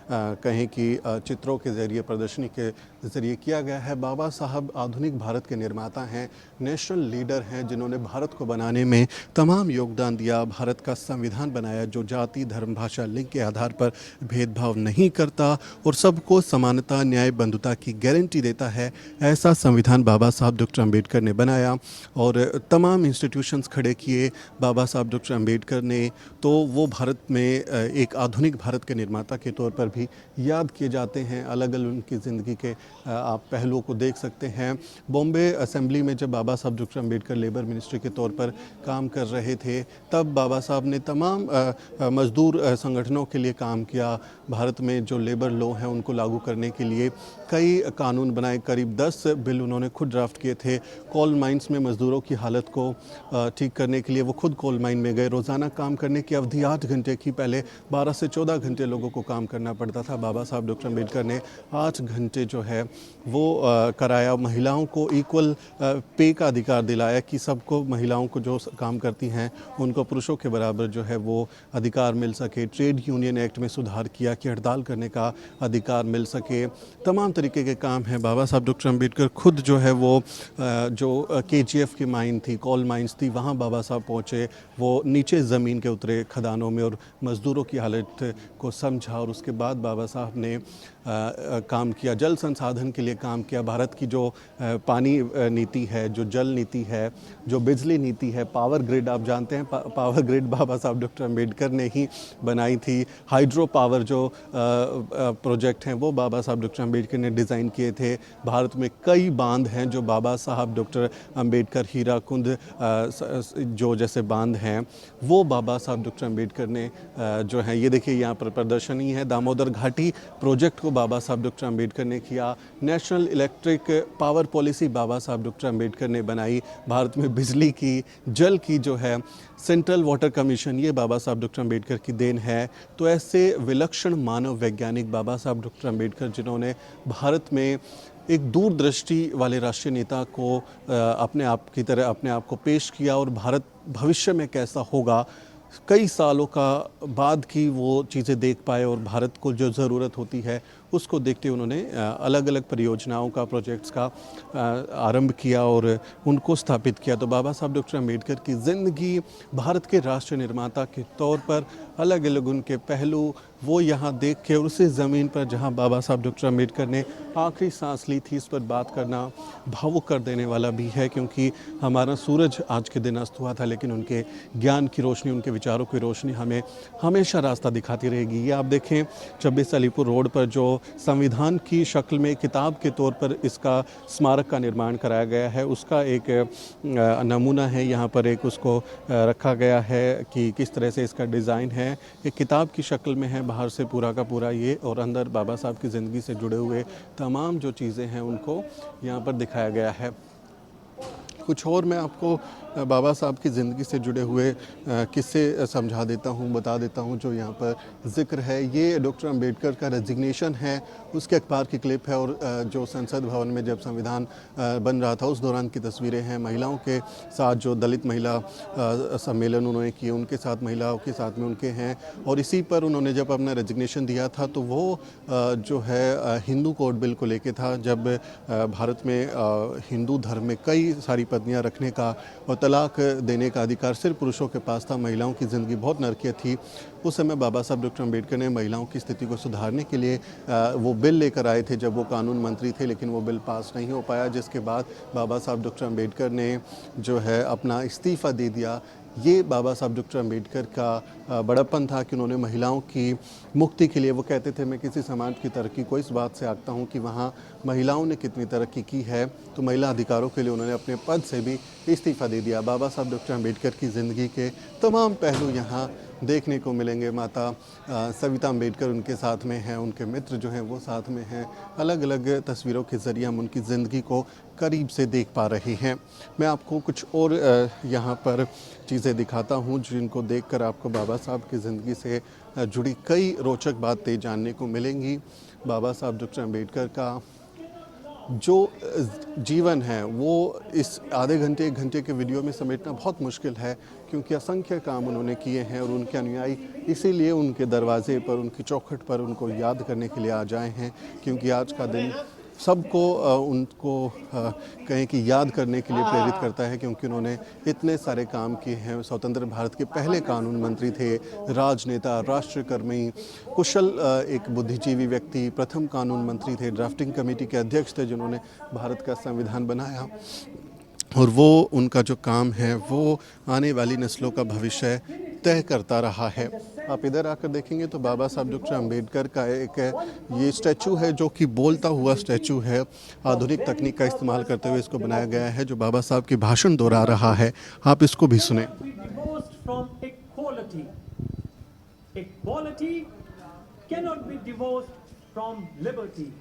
कहें कि चित्रों के ज़रिए, प्रदर्शनी के ज़रिए किया गया है। बाबा साहब आधुनिक भारत के निर्माता हैं, नेशनल लीडर हैं, जिन्होंने भारत को बनाने में तमाम योगदान दिया, भारत का संविधान बनाया जो जाति, धर्म, भाषा, लिंग के आधार पर भेदभाव नहीं करता और सबको समानता, न्याय, बंधुता की गारंटी देता है। ऐसा संविधान बाबा साहब डॉक्टर अम्बेडकर ने बनाया और तमाम इंस्टीट्यूशंस खड़े किए बाबा साहब डॉक्टर अम्बेडकर ने। तो वो भारत में एक आधुनिक भारत के निर्माता के तौर पर भी याद किए जाते हैं। अलग अलग उनकी ज़िंदगी के आप पहलुओं को देख सकते हैं। बॉम्बे असेंबली में जब बाबा Saheb doctor Ambedkar labour ministry के तौर पर काम कर रहे थे, तब बाबा साहब ने तमाम मज़दूर संगठनों के लिए काम किया। भारत में जो लेबर लॉ हैं उनको लागू करने के लिए कई कानून बनाए, करीब 10 बिल उन्होंने खुद ड्राफ्ट किए थे। कोल माइंस में मज़दूरों की हालत को ठीक करने के लिए वो खुद कोल माइन में गए। रोज़ाना काम करने की अवधि 8 घंटे की, पहले 12 से 14 घंटे लोगों को काम करना पड़ता था। बाबा साहब डॉक्टर अम्बेडकर ने 8 घंटे जो है वो कराया। महिलाओं को इक्वल पे का अधिकार दिलाया कि सबको, महिलाओं को जो काम करती हैं उनको पुरुषों के बराबर जो है वो अधिकार मिल सके। ट्रेड यूनियन एक्ट में सुधार किया कि हड़ताल करने का अधिकार मिल सके। तमाम तरीके के काम हैं। बाबा साहब डॉक्टर अम्बेडकर खुद जो है वो जो KGF की माइन थी, कोल माइंस थी, वहाँ बाबा साहब पहुँचे। वो नीचे ज़मीन के उतरे खदानों में और मज़दूरों की हालत को समझा और उसके बाद बाबा साहब ने काम किया। जल संसाधन के लिए काम किया। भारत की जो पानी नीति है, जो जल नीति है, जो बिजली नीति है, पावर ग्रिड, आप जानते हैं पावर ग्रिड बाबा साहब डॉक्टर अम्बेडकर ने ही बनाई थी। हाइड्रो पावर जो प्रोजेक्ट हैं वो बाबा साहब डॉक्टर अम्बेडकर ने डिज़ाइन किए थे। भारत में कई बांध हैं जो बाबा साहब डॉक्टर अम्बेडकर, हीराकुंड जो जैसे बांध हैं वो बाबा साहब डॉक्टर अम्बेडकर ने जो है, ये देखिए यहाँ पर प्रदर्शनी है। दामोदर घाटी प्रोजेक्ट को बाबा साहब डॉक्टर अम्बेडकर ने किया। नेशनल इलेक्ट्रिक पावर पॉलिसी बाबा साहब डॉक्टर अम्बेडकर ने बनाई। भारत में बिजली की, जल की जो है सेंट्रल वाटर कमीशन, ये बाबा साहब डॉक्टर अम्बेडकर की देन है। तो ऐसे विलक्षण मानव वैज्ञानिक बाबा साहब डॉक्टर अम्बेडकर, जिन्होंने भारत में एक दूरदृष्टि वाले राष्ट्रीय नेता को अपने आप की तरह अपने आप को पेश किया और भारत भविष्य में कैसा होगा, कई सालों का बाद की वो चीज़ें देख पाए और भारत को जो ज़रूरत होती है उसको देखते उन्होंने अलग अलग परियोजनाओं का, प्रोजेक्ट्स का आरंभ किया और उनको स्थापित किया। तो बाबा साहब डॉक्टर अम्बेडकर की ज़िंदगी, भारत के राष्ट्र निर्माता के तौर पर अलग अलग उनके पहलू वो यहाँ देख के, और उसी ज़मीन पर जहाँ बाबा साहब डॉक्टर अम्बेडकर ने आखिरी सांस ली थी, इस पर बात करना भावुक कर देने वाला भी है, क्योंकि हमारा सूरज आज के दिन अस्त हुआ था, लेकिन उनके ज्ञान की रोशनी, उनके विचारों की रोशनी हमें हमेशा रास्ता दिखाती रहेगी। ये आप देखें 26 अलीपुर रोड पर जो संविधान की शक्ल में किताब के तौर पर इसका स्मारक का निर्माण कराया गया है, उसका एक नमूना है यहाँ पर, एक उसको रखा गया है कि किस तरह से इसका डिज़ाइन है। एक किताब की शक्ल में है, बाहर से पूरा का पूरा ये, और अंदर बाबा साहब की ज़िंदगी से जुड़े हुए तमाम जो चीज़ें हैं उनको यहाँ पर दिखाया गया है। कुछ और मैं आपको बाबा साहब की ज़िंदगी से जुड़े हुए किस्से समझा देता हूँ, बता देता हूँ जो यहाँ पर ज़िक्र है। ये डॉक्टर अम्बेडकर का रेजिग्नेशन है, उसके अखबार की क्लिप है, और जो संसद भवन में जब संविधान बन रहा था उस दौरान की तस्वीरें हैं। महिलाओं के साथ जो दलित महिला सम्मेलन उन्होंने किए, उनके साथ, महिलाओं के साथ में उनके हैं, और इसी पर उन्होंने जब अपना रेजिग्नेशन दिया था तो वो जो है हिंदू कोड बिल को लेके था, जब भारत में हिंदू धर्म में कई सारी पत्नियाँ रखने का और तलाक देने का अधिकार सिर्फ पुरुषों के पास था, महिलाओं की ज़िंदगी बहुत नरकीय थी। उस समय बाबा साहब डॉक्टर अम्बेडकर ने महिलाओं की स्थिति को सुधारने के लिए वो बिल लेकर आए थे जब वो कानून मंत्री थे, लेकिन वो बिल पास नहीं हो पाया, जिसके बाद बाबा साहब डॉक्टर अम्बेडकर ने जो है अपना इस्तीफ़ा दे दिया। ये बाबा साहब डॉक्टर अम्बेडकर का बड़प्पन था कि उन्होंने महिलाओं की मुक्ति के लिए, वो कहते थे मैं किसी समाज की तरक्की को इस बात से आंकता हूँ कि वहाँ महिलाओं ने कितनी तरक्की की है, तो महिला अधिकारों के लिए उन्होंने अपने पद से भी इस्तीफ़ा दे दिया। बाबा साहब डॉक्टर अम्बेडकर की ज़िंदगी के तमाम पहलू यहाँ देखने को मिलेंगे। माता सविता अम्बेडकर उनके साथ में हैं, उनके मित्र जो हैं वो साथ में हैं। अलग अलग तस्वीरों के ज़रिए हम उनकी ज़िंदगी को करीब से देख पा रहे हैं। मैं आपको कुछ और यहाँ पर चीज़ें दिखाता हूँ जिनको देखकर आपको बाबा साहब की ज़िंदगी से जुड़ी कई रोचक बातें जानने को मिलेंगी। बाबा साहब डॉक्टर अम्बेडकर का जो जीवन है वो इस आधे घंटे 1 घंटे के वीडियो में समेटना बहुत मुश्किल है, क्योंकि असंख्य काम उन्होंने किए हैं और उनके अनुयायी इसीलिए उनके दरवाजे पर, उनकी चौखट पर उनको याद करने के लिए आ जाए हैं, क्योंकि आज का दिन सबको उनको कहें कि याद करने के लिए प्रेरित करता है, क्योंकि उन्होंने इतने सारे काम किए हैं। स्वतंत्र भारत के पहले कानून मंत्री थे, राजनेता, राष्ट्रकर्मी, कुशल एक बुद्धिजीवी व्यक्ति, प्रथम कानून मंत्री थे, ड्राफ्टिंग कमेटी के अध्यक्ष थे जिन्होंने भारत का संविधान बनाया। और वो उनका जो काम है वो आने वाली नस्लों का भविष्य तय करता रहा है। आप इधर आकर देखेंगे तो बाबा साहब डॉक्टर अम्बेडकर का एक ये स्टैचू है जो कि बोलता हुआ स्टैचू है। आधुनिक तकनीक का इस्तेमाल करते हुए इसको बनाया गया है, जो बाबा साहब के भाषण दोहरा रहा है। आप इसको भी सुने। Equality cannot be divorced from liberty,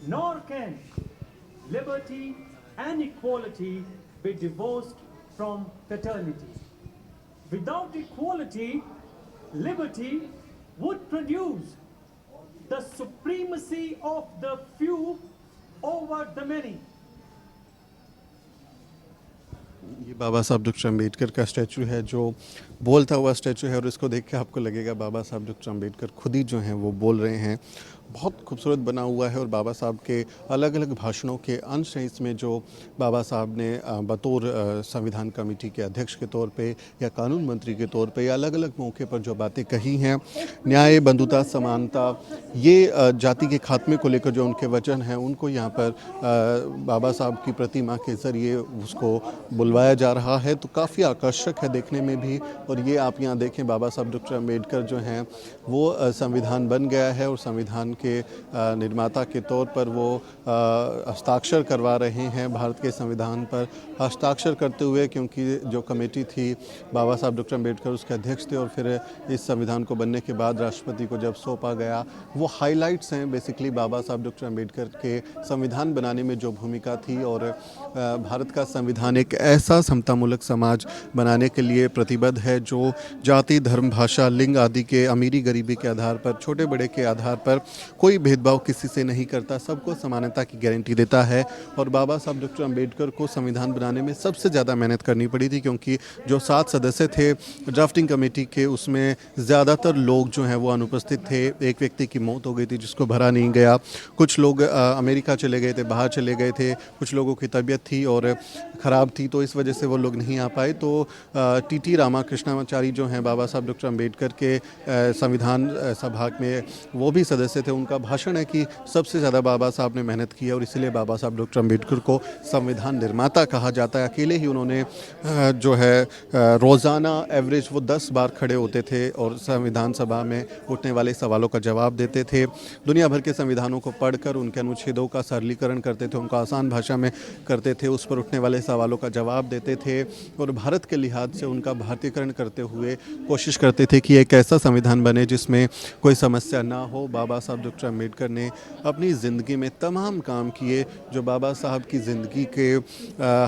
nor can liberty and equality be divorced from fraternity. Without equality, liberty would produce the supremacy of the few over the many. ये बाबा साहब डॉक्टर अम्बेडकर का स्टैचू है, जो बोलता हुआ स्टैचू है, और इसको देख के आपको लगेगा बाबा साहब डॉक्टर अम्बेडकर खुद ही जो हैं वो बोल रहे हैं। बहुत खूबसूरत बना हुआ है और बाबा साहब के अलग अलग भाषणों के अंश हैं इसमें, जो बाबा साहब ने बतौर संविधान कमेटी के अध्यक्ष के तौर पे या कानून मंत्री के तौर पे या अलग अलग मौके पर जो बातें कही हैं। न्याय, बंधुता, समानता, ये जाति के खात्मे को लेकर जो उनके वचन हैं, उनको यहाँ पर बाबा साहब की प्रतिमा के ज़रिए उसको बुलवाया जा रहा है। तो काफ़ी आकर्षक है देखने में भी। और ये आप यहाँ देखें, बाबा साहब डॉक्टर अम्बेडकर जो हैं वो संविधान बन गया है और संविधान के निर्माता के तौर पर वो हस्ताक्षर करवा रहे हैं भारत के संविधान पर। हस्ताक्षर करते हुए, क्योंकि जो कमेटी थी बाबा साहब डॉक्टर अम्बेडकर उसके अध्यक्ष थे, और फिर इस संविधान को बनने के बाद राष्ट्रपति को जब सौंपा गया, वो हाइलाइट्स हैं बेसिकली बाबा साहब डॉक्टर अम्बेडकर के संविधान बनाने में जो भूमिका थी। और भारत का संविधान एक ऐसा समतामूलक समाज बनाने के लिए प्रतिबद्ध है जो जाति, धर्म, भाषा, लिंग आदि के, अमीरी गरीबी के आधार पर, छोटे बड़े के आधार पर कोई भेदभाव किसी से नहीं करता, सबको समानता की गारंटी देता है। और बाबा साहब डॉक्टर अम्बेडकर को संविधान बनाने में सबसे ज़्यादा मेहनत करनी पड़ी थी, क्योंकि जो 7 सदस्य थे ड्राफ्टिंग कमेटी के, उसमें ज़्यादातर लोग जो हैं वो अनुपस्थित थे। एक व्यक्ति की मौत हो गई थी जिसको भरा नहीं गया, कुछ लोग अमेरिका चले गए थे, बाहर चले गए थे, कुछ लोगों की तबीयत थी और ख़राब थी, तो इस वजह से वो लोग नहीं आ पाए। तो टी रामाकृष्णाचारी जो हैं बाबा साहब डॉक्टर अम्बेडकर के संविधान सभा में वो भी सदस्य थे। उनका भाषण है कि सबसे ज़्यादा बाबा साहब ने मेहनत की है और इसलिए बाबा साहब डॉक्टर अम्बेडकर को संविधान निर्माता कहा जाता है। अकेले ही उन्होंने जो है रोज़ाना एवरेज वो 10 बार खड़े होते थे और संविधान सभा में उठने वाले सवालों का जवाब देते थे। दुनिया भर के संविधानों को पढ़कर उनके अनुच्छेदों का सरलीकरण करते थे, उनको आसान भाषा में करते थे, उस पर उठने वाले सवालों का जवाब देते थे और भारत के लिहाज से उनका भारतीयकरण करते हुए कोशिश करते थे कि एक ऐसा संविधान बने जिसमें कोई समस्या ना हो। बाबा साहब डॉक्टर अम्बेडकर ने अपनी ज़िंदगी में तमाम काम किए जो बाबा साहब की ज़िंदगी के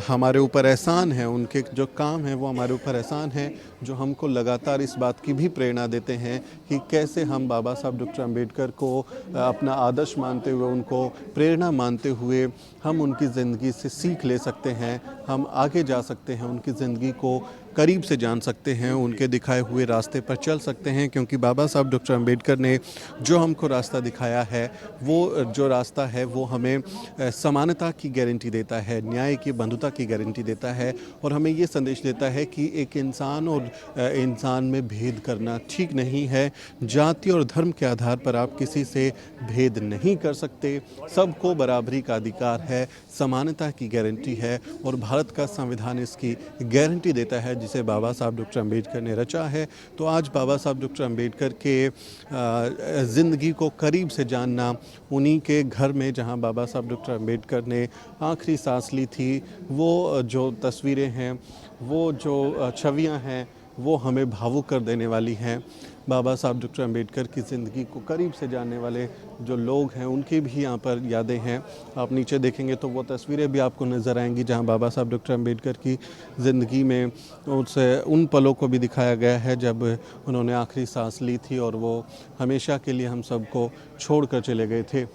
हमारे ऊपर एहसान है। उनके जो काम हैं वो हमारे ऊपर एहसान है, जो हमको लगातार इस बात की भी प्रेरणा देते हैं कि कैसे हम बाबा साहब डॉक्टर अम्बेडकर को अपना आदर्श मानते हुए, उनको प्रेरणा मानते हुए हम उनकी ज़िंदगी से सीख ले सकते हैं, हम आगे जा सकते हैं, उनकी ज़िंदगी को करीब से जान सकते हैं, उनके दिखाए हुए रास्ते पर चल सकते हैं। क्योंकि बाबा साहब डॉक्टर अम्बेडकर ने जो हमको रास्ता दिखाया है, वो जो रास्ता है वो हमें समानता की गारंटी देता है, न्याय की, बंधुता की गारंटी देता है और हमें ये संदेश देता है कि एक इंसान और इंसान में भेद करना ठीक नहीं है। जाति और धर्म के आधार पर आप किसी से भेद नहीं कर सकते, सबको बराबरी का अधिकार है, समानता की गारंटी है और भारत का संविधान इसकी गारंटी देता है, जिसे बाबा साहब डॉक्टर अम्बेडकर ने रचा है। तो आज बाबा साहब डॉक्टर अम्बेडकर के ज़िंदगी को करीब से जानना, उन्हीं के घर में जहां बाबा साहब डॉक्टर अम्बेडकर ने आखिरी सांस ली थी, वो जो तस्वीरें हैं, वो जो छवियां हैं, वो हमें भावुक कर देने वाली हैं। बाबा साहब डॉक्टर अम्बेडकर की ज़िंदगी को करीब से जानने वाले जो लोग हैं उनकी भी यहाँ पर यादें हैं। आप नीचे देखेंगे तो वो तस्वीरें भी आपको नज़र आएंगी जहाँ बाबा साहब डॉक्टर अम्बेडकर की ज़िंदगी में उससे उन पलों को भी दिखाया गया है जब उन्होंने आखिरी सांस ली थी और वो हमेशा के लिए हम सबको छोड़ कर चले गए थे।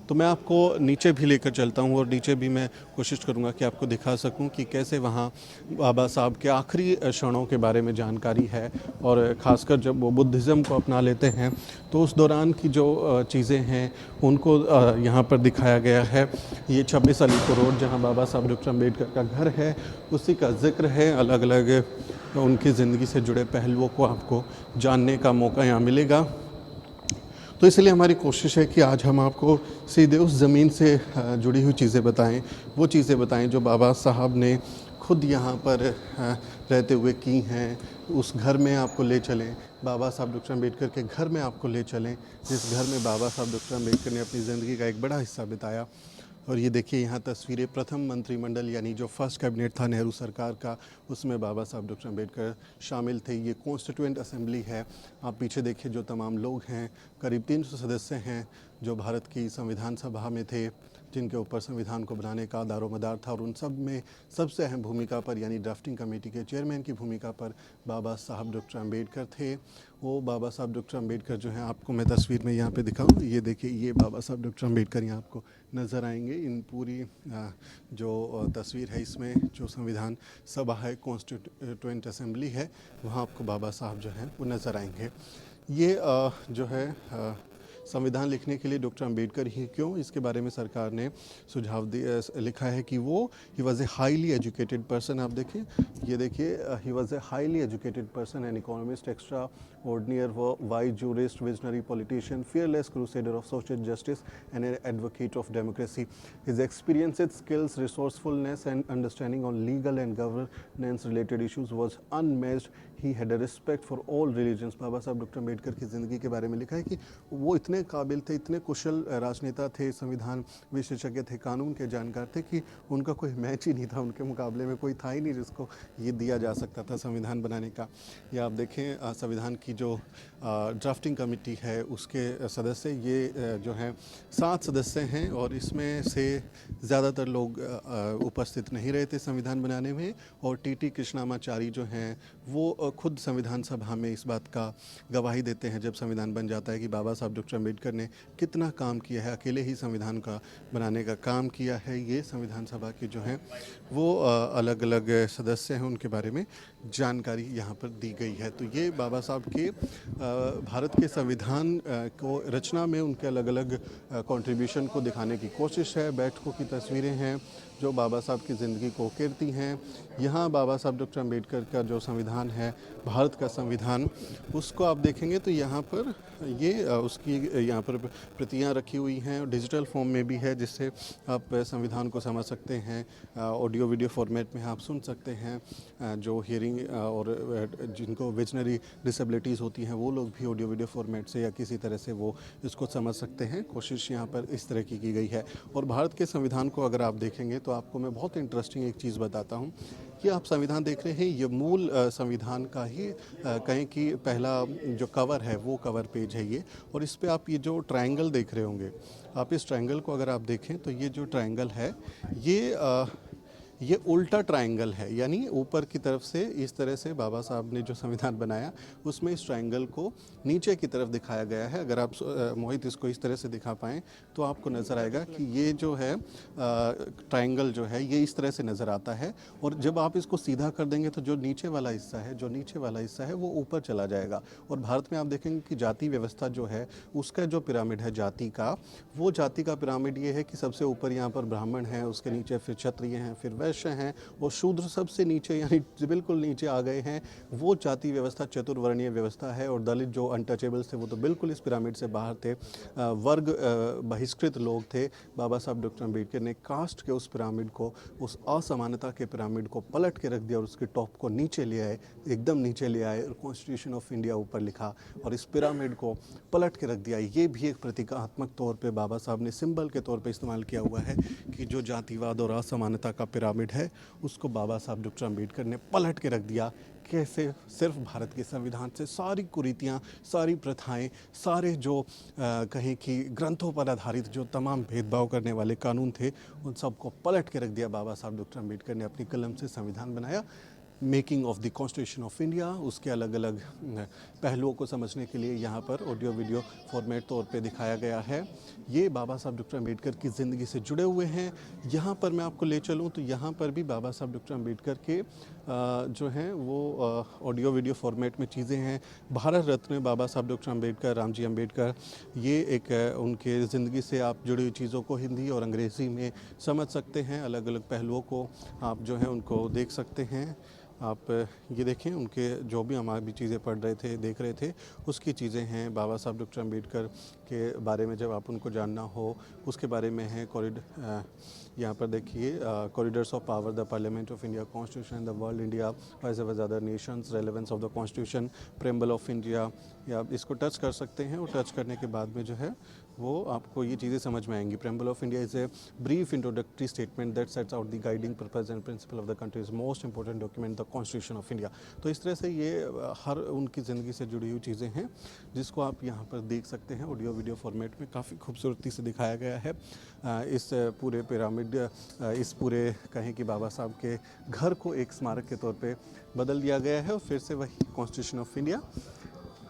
तो मैं आपको नीचे भी लेकर चलता हूँ और नीचे भी मैं कोशिश करूँगा कि आपको दिखा सकूँ कि कैसे वहाँ बाबा साहब के आखिरी क्षणों के बारे में जानकारी है। और ख़ासकर जब वो बुद्धिज़्म को अपना लेते हैं तो उस दौरान की जो चीज़ें हैं उनको यहाँ पर दिखाया गया है। ये 26 अलीपुर रोड जहाँ बाबा साहब डॉक्टर अम्बेडकर का घर है उसी का जिक्र है। अलग अलग उनकी ज़िंदगी से जुड़े पहलुओं को आपको जानने का मौका यहाँ मिलेगा। तो इसलिए हमारी कोशिश है कि आज हम आपको सीधे उस ज़मीन से जुड़ी हुई चीज़ें बताएं, वो चीज़ें बताएं जो बाबा साहब ने खुद यहाँ पर रहते हुए की हैं। उस घर में आपको ले चलें, बाबा साहब डॉक्टर अम्बेडकर के घर में आपको ले चलें, जिस घर में बाबा साहब डॉक्टर अम्बेडकर ने अपनी ज़िंदगी का एक बड़ा हिस्सा बिताया। और ये देखिए यहाँ तस्वीरें प्रथम मंत्रिमंडल यानी जो फर्स्ट कैबिनेट था नेहरू सरकार का, उसमें बाबा साहब डॉक्टर अम्बेडकर शामिल थे। ये कॉन्स्टिट्यूएंट असेंबली है। आप पीछे देखिए जो तमाम लोग हैं, करीब 300 सदस्य हैं जो भारत की संविधान सभा में थे, जिनके ऊपर संविधान को बनाने का दारोमदार था। और उन सब में सबसे अहम भूमिका पर यानी ड्राफ्टिंग कमेटी के चेयरमैन की भूमिका पर बाबा साहब डॉक्टर अम्बेडकर थे। वो बाबा साहब डॉक्टर अम्बेडकर जो हैं, आपको मैं तस्वीर में यहाँ पे दिखाऊँ, ये देखिए ये बाबा साहब डॉक्टर अम्बेडकर यहाँ आपको नज़र आएंगे। इन पूरी जो तस्वीर है इसमें जो संविधान सभा है, कॉन्स्टिट्यूएंट असेंबली है, वहाँ आपको बाबा साहब जो हैं वो नज़र आएंगे। ये जो है संविधान लिखने के लिए डॉक्टर अम्बेडकर ही क्यों, इसके बारे में सरकार ने सुझाव लिखा है कि वो he was a highly educated person. आप देखें, ये देखिए he was a highly educated person, an economist, extra ordinary wise jurist, visionary politician, fearless crusader of social justice and an advocate of democracy. His experiences, skills, resourcefulness and understanding on legal and governance related issues was unmatched. He had a respect for all religions. Baba Saheb doctor Ambedkar की ज़िंदगी के बारे में लिखा है कि वो इतने काबिल थे, इतने कुशल राजनेता थे, संविधान विशेषज्ञ थे, कानून के जानकार थे कि उनका कोई मैच ही नहीं था, उनके मुकाबले में कोई था ही नहीं जिसको ये दिया जा सकता था संविधान बनाने का। या आप देखें संविधान की जो ड्राफ्टिंग कमेटी है उसके सदस्य ये जो हैं 7 सदस्य हैं और इसमें से ज़्यादातर लोग उपस्थित नहीं रहे थे संविधान बनाने में। और टी कृष्णामाचारी जो हैं वो खुद संविधान सभा में इस बात का गवाही देते हैं जब संविधान बन जाता है कि बाबा साहब डॉक्टर अम्बेडकर ने कितना काम किया है, अकेले ही संविधान का बनाने का काम किया है। ये संविधान सभा के जो हैं वो अलग अलग सदस्य हैं, उनके बारे में जानकारी यहाँ पर दी गई है। तो ये बाबा साहब के भारत के संविधान को रचना में उनके अलग अलग कंट्रीब्यूशन को दिखाने की कोशिश है। बैठकों की तस्वीरें हैं जो बाबा साहब की ज़िंदगी को उकेरती हैं। यहाँ बाबा साहब डॉक्टर अम्बेडकर का जो संविधान है, भारत का संविधान, उसको आप देखेंगे तो यहाँ पर ये उसकी यहाँ पर प्रतियाँ रखी हुई हैं और डिजिटल फॉर्म में भी है जिससे आप संविधान को समझ सकते हैं। ऑडियो वीडियो फॉर्मेट में आप सुन सकते हैं। जो हियरिंग और जिनको विजनरी डिसेबिलिटीज़ होती हैं वो लोग भी ऑडियो वीडियो फॉर्मेट से या किसी तरह से वो इसको समझ सकते हैं। कोशिश यहाँ पर इस तरह की गई है। और भारत के संविधान को अगर आप देखेंगे तो आपको मैं बहुत इंटरेस्टिंग एक चीज़ बताता हूँ कि आप संविधान देख रहे हैं, ये मूल संविधान का ही कहें कि पहला जो कवर है वो कवर पेज है ये। और इस पे आप ये जो ट्रायंगल देख रहे होंगे, आप इस ट्रायंगल को अगर आप देखें तो ये जो ट्रायंगल है ये उल्टा ट्रायंगल है, यानी ऊपर की तरफ से इस तरह से बाबा साहब ने जो संविधान बनाया उसमें इस ट्रायंगल को नीचे की तरफ दिखाया गया है। अगर आप मोहित इसको इस तरह से दिखा पाएँ तो आपको नज़र आएगा कि ये जो है ट्रायंगल जो है ये इस तरह से नज़र आता है। और जब आप इसको सीधा कर देंगे तो जो नीचे वाला हिस्सा है वो ऊपर चला जाएगा। और भारत में आप देखेंगे कि जाति व्यवस्था जो है उसका जो पिरामिड है जाति का, वो जाति का पिरामिड ये है कि सबसे ऊपर यहाँ पर ब्राह्मण हैं, उसके नीचे फिर क्षत्रिय हैं, फिर वैश्य हैं और शूद्र सबसे नीचे यानी बिल्कुल नीचे आ गए हैं। वो जाति व्यवस्था चतुर्वर्णीय व्यवस्था है। और दलित जो अनटचेबल्स थे वो तो बिल्कुल इस पिरामिड से बाहर थे, वर्ग बहिष्कृत लोग थे। बाबा साहब डॉक्टर अम्बेडकर ने कास्ट के उस पिरामिड को, उस असमानता के पिरामिड को पलट के रख दिया और उसके टॉप को नीचे ले आए, एकदम नीचे ले आए और कॉन्स्टिट्यूशन ऑफ इंडिया ऊपर लिखा और इस पिरामिड को पलट के रख दिया। ये भी एक प्रतीकात्मक तौर पे बाबा साहब ने सिंबल के तौर पे इस्तेमाल किया हुआ है कि जो जातिवाद और असमानता का पिरामिड पिरामिड है उसको बाबा साहब डॉक्टर अम्बेडकर ने पलट के रख दिया। कैसे? सिर्फ भारत के संविधान से सारी कुरीतियाँ, सारी प्रथाएं, सारे जो कहें कि ग्रंथों पर आधारित जो तमाम भेदभाव करने वाले कानून थे उन सबको पलट के रख दिया। बाबा साहब डॉक्टर अम्बेडकर ने अपनी कलम से संविधान बनाया। Making of the constitution of India, उसके अलग अलग पहलुओं को समझने के लिए यहाँ पर ऑडियो वीडियो फॉर्मेट तौर पे दिखाया गया है। ये बाबा साहब डॉक्टर अम्बेडकर की ज़िंदगी से जुड़े हुए हैं। यहाँ पर मैं आपको ले चलूँ तो यहाँ पर भी बाबा साहब डॉक्टर अम्बेडकर के जो हैं वो ऑडियो वीडियो फॉर्मेट में चीज़ें हैं। भारत रत्न बाबा साहब डॉक्टर अम्बेडकर, रामजी अम्बेडकर, ये एक उनके ज़िंदगी से आप जुड़ी हुई चीज़ों को हिंदी और अंग्रेज़ी में समझ सकते हैं। अलग अलग पहलुओं को आप जो है उनको देख सकते हैं। आप ये देखें, उनके जो भी हम भी चीज़ें पढ़ रहे थे, देख रहे थे, उसकी चीज़ें हैं। बाबा साहब डॉक्टर अम्बेडकर के बारे में जब आप उनको जानना हो उसके बारे में है। यहाँ पर देखिए, corridors of power, the parliament of India, constitution, the world India as well as other nations, relevance of the constitution, preamble of India. या आप इसको टच कर सकते हैं और टच करने के बाद में जो है वो आपको ये चीज़ें समझ में आएंगी। Preamble of India is a brief introductory statement that sets out the guiding purpose and principle of the countries most important document, the constitution of India. तो इस तरह से ये हर उनकी ज़िंदगी से जुड़ी हुई चीज़ें हैं जिसको आप यहाँ पर देख सकते हैं। ऑडियो वीडियो फॉर्मेट में काफ़ी खूबसूरती से दिखाया गया है। इस पूरे पिरामिड, इस पूरे कहें कि बाबा साहब के घर को एक स्मारक के तौर पे बदल दिया गया है। और फिर से वही कॉन्स्टिट्यूशन ऑफ इंडिया,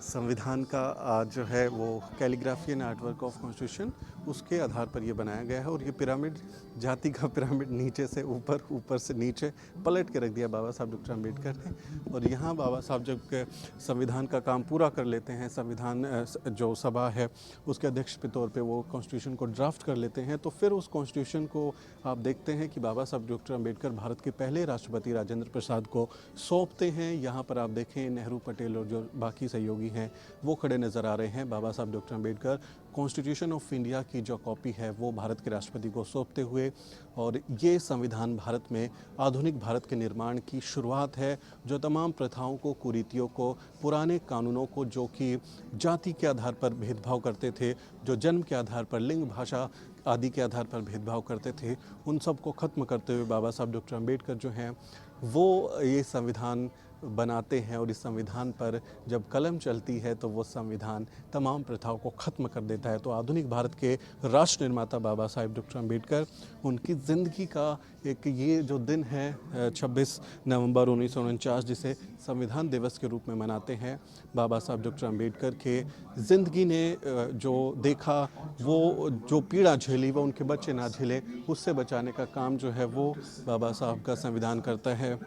संविधान का जो है वो calligraphy and artwork of constitution, उसके आधार पर ये बनाया गया है। और ये पिरामिड, जाति का पिरामिड, नीचे से ऊपर, ऊपर से नीचे पलट के रख दिया बाबा साहब डॉक्टर अम्बेडकर ने। और यहाँ बाबा साहब जब संविधान का काम पूरा कर लेते हैं, संविधान जो सभा है उसके अध्यक्ष के तौर पे वो कॉन्स्टिट्यूशन को ड्राफ्ट कर लेते हैं, तो फिर उस कॉन्स्टिट्यूशन को आप देखते हैं कि बाबा साहब डॉक्टर अम्बेडकर भारत के पहले राष्ट्रपति राजेंद्र प्रसाद को सौंपते हैं। यहाँ पर आप देखें, नेहरू, पटेल और जो बाकी सहयोगी हैं वो खड़े नज़र आ रहे हैं। बाबा Saheb doctor Ambedkar constitution of India की जो कॉपी है वो भारत के राष्ट्रपति को सौंपते हुए, और ये संविधान भारत में आधुनिक भारत के निर्माण की शुरुआत है, जो तमाम प्रथाओं को, कुरीतियों को, पुराने कानूनों को, जो कि जाति के आधार पर भेदभाव करते थे, जो जन्म के आधार पर, लिंग, भाषा आदि के आधार पर भेदभाव करते थे, उन सब को ख़त्म करते हुए बाबा साहब डॉक्टर अम्बेडकर जो हैं वो ये संविधान बनाते हैं। और इस संविधान पर जब कलम चलती है तो वो संविधान तमाम प्रथाओं को ख़त्म कर देता है। तो आधुनिक भारत के राष्ट्र निर्माता बाबा साहब डॉक्टर अम्बेडकर, उनकी ज़िंदगी का एक ये जो दिन है 26 नवंबर 1949, जिसे संविधान दिवस के रूप में मनाते हैं, बाबा साहब डॉक्टर अम्बेडकर के ज़िंदगी ने जो देखा, वो जो पीड़ा झेली वो उनके बच्चे ना झेले, उससे बचाने का काम जो है वो बाबा साहब का संविधान करता है।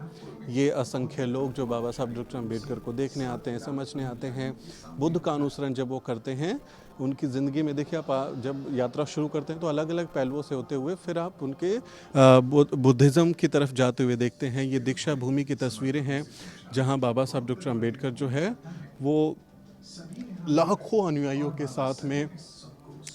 ये असंख्य लोग जो बाबा साहब डॉक्टर अम्बेडकर को देखने आते हैं, समझने आते हैं, बुद्ध का अनुसरण जब वो करते हैं, उनकी ज़िंदगी में देखिए, आप जब यात्रा शुरू करते हैं तो अलग अलग पहलुओं से होते हुए फिर आप उनके बुद्धिज़्म की तरफ जाते हुए देखते हैं। ये दीक्षा भूमि की तस्वीरें हैं जहाँ बाबा साहब डॉक्टर अम्बेडकर जो है वो लाखों अनुयायियों के साथ में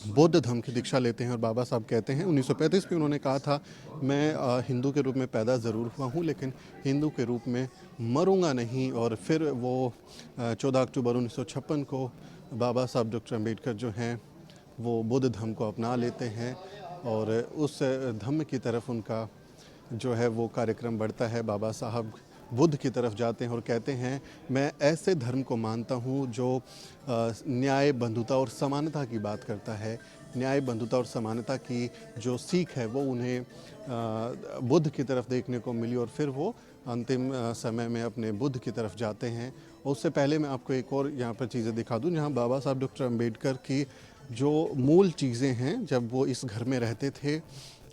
बौद्ध धर्म की दीक्षा लेते हैं। और बाबा साहब कहते हैं, 1935 में उन्होंने कहा था, मैं हिंदू के रूप में पैदा ज़रूर हुआ हूँ लेकिन हिंदू के रूप में मरूंगा नहीं। और फिर वो 14 अक्टूबर 1956 को बाबा साहब डॉक्टर अम्बेडकर जो हैं वो बौद्ध धर्म को अपना लेते हैं और उस धर्म की तरफ उनका जो है वो कार्यक्रम बढ़ता है। बाबा साहब बुद्ध की तरफ जाते हैं और कहते हैं, मैं ऐसे धर्म को मानता हूँ जो न्याय, बंधुता और समानता की बात करता है। न्याय, बंधुता और समानता की जो सीख है वो उन्हें बुद्ध की तरफ देखने को मिली और फिर वो अंतिम समय में अपने बुद्ध की तरफ जाते हैं। उससे पहले मैं आपको एक और यहाँ पर चीज़ें दिखा दूँ, जहाँ बाबा साहब डॉक्टर अम्बेडकर की जो मूल चीज़ें हैं, जब वो इस घर में रहते थे,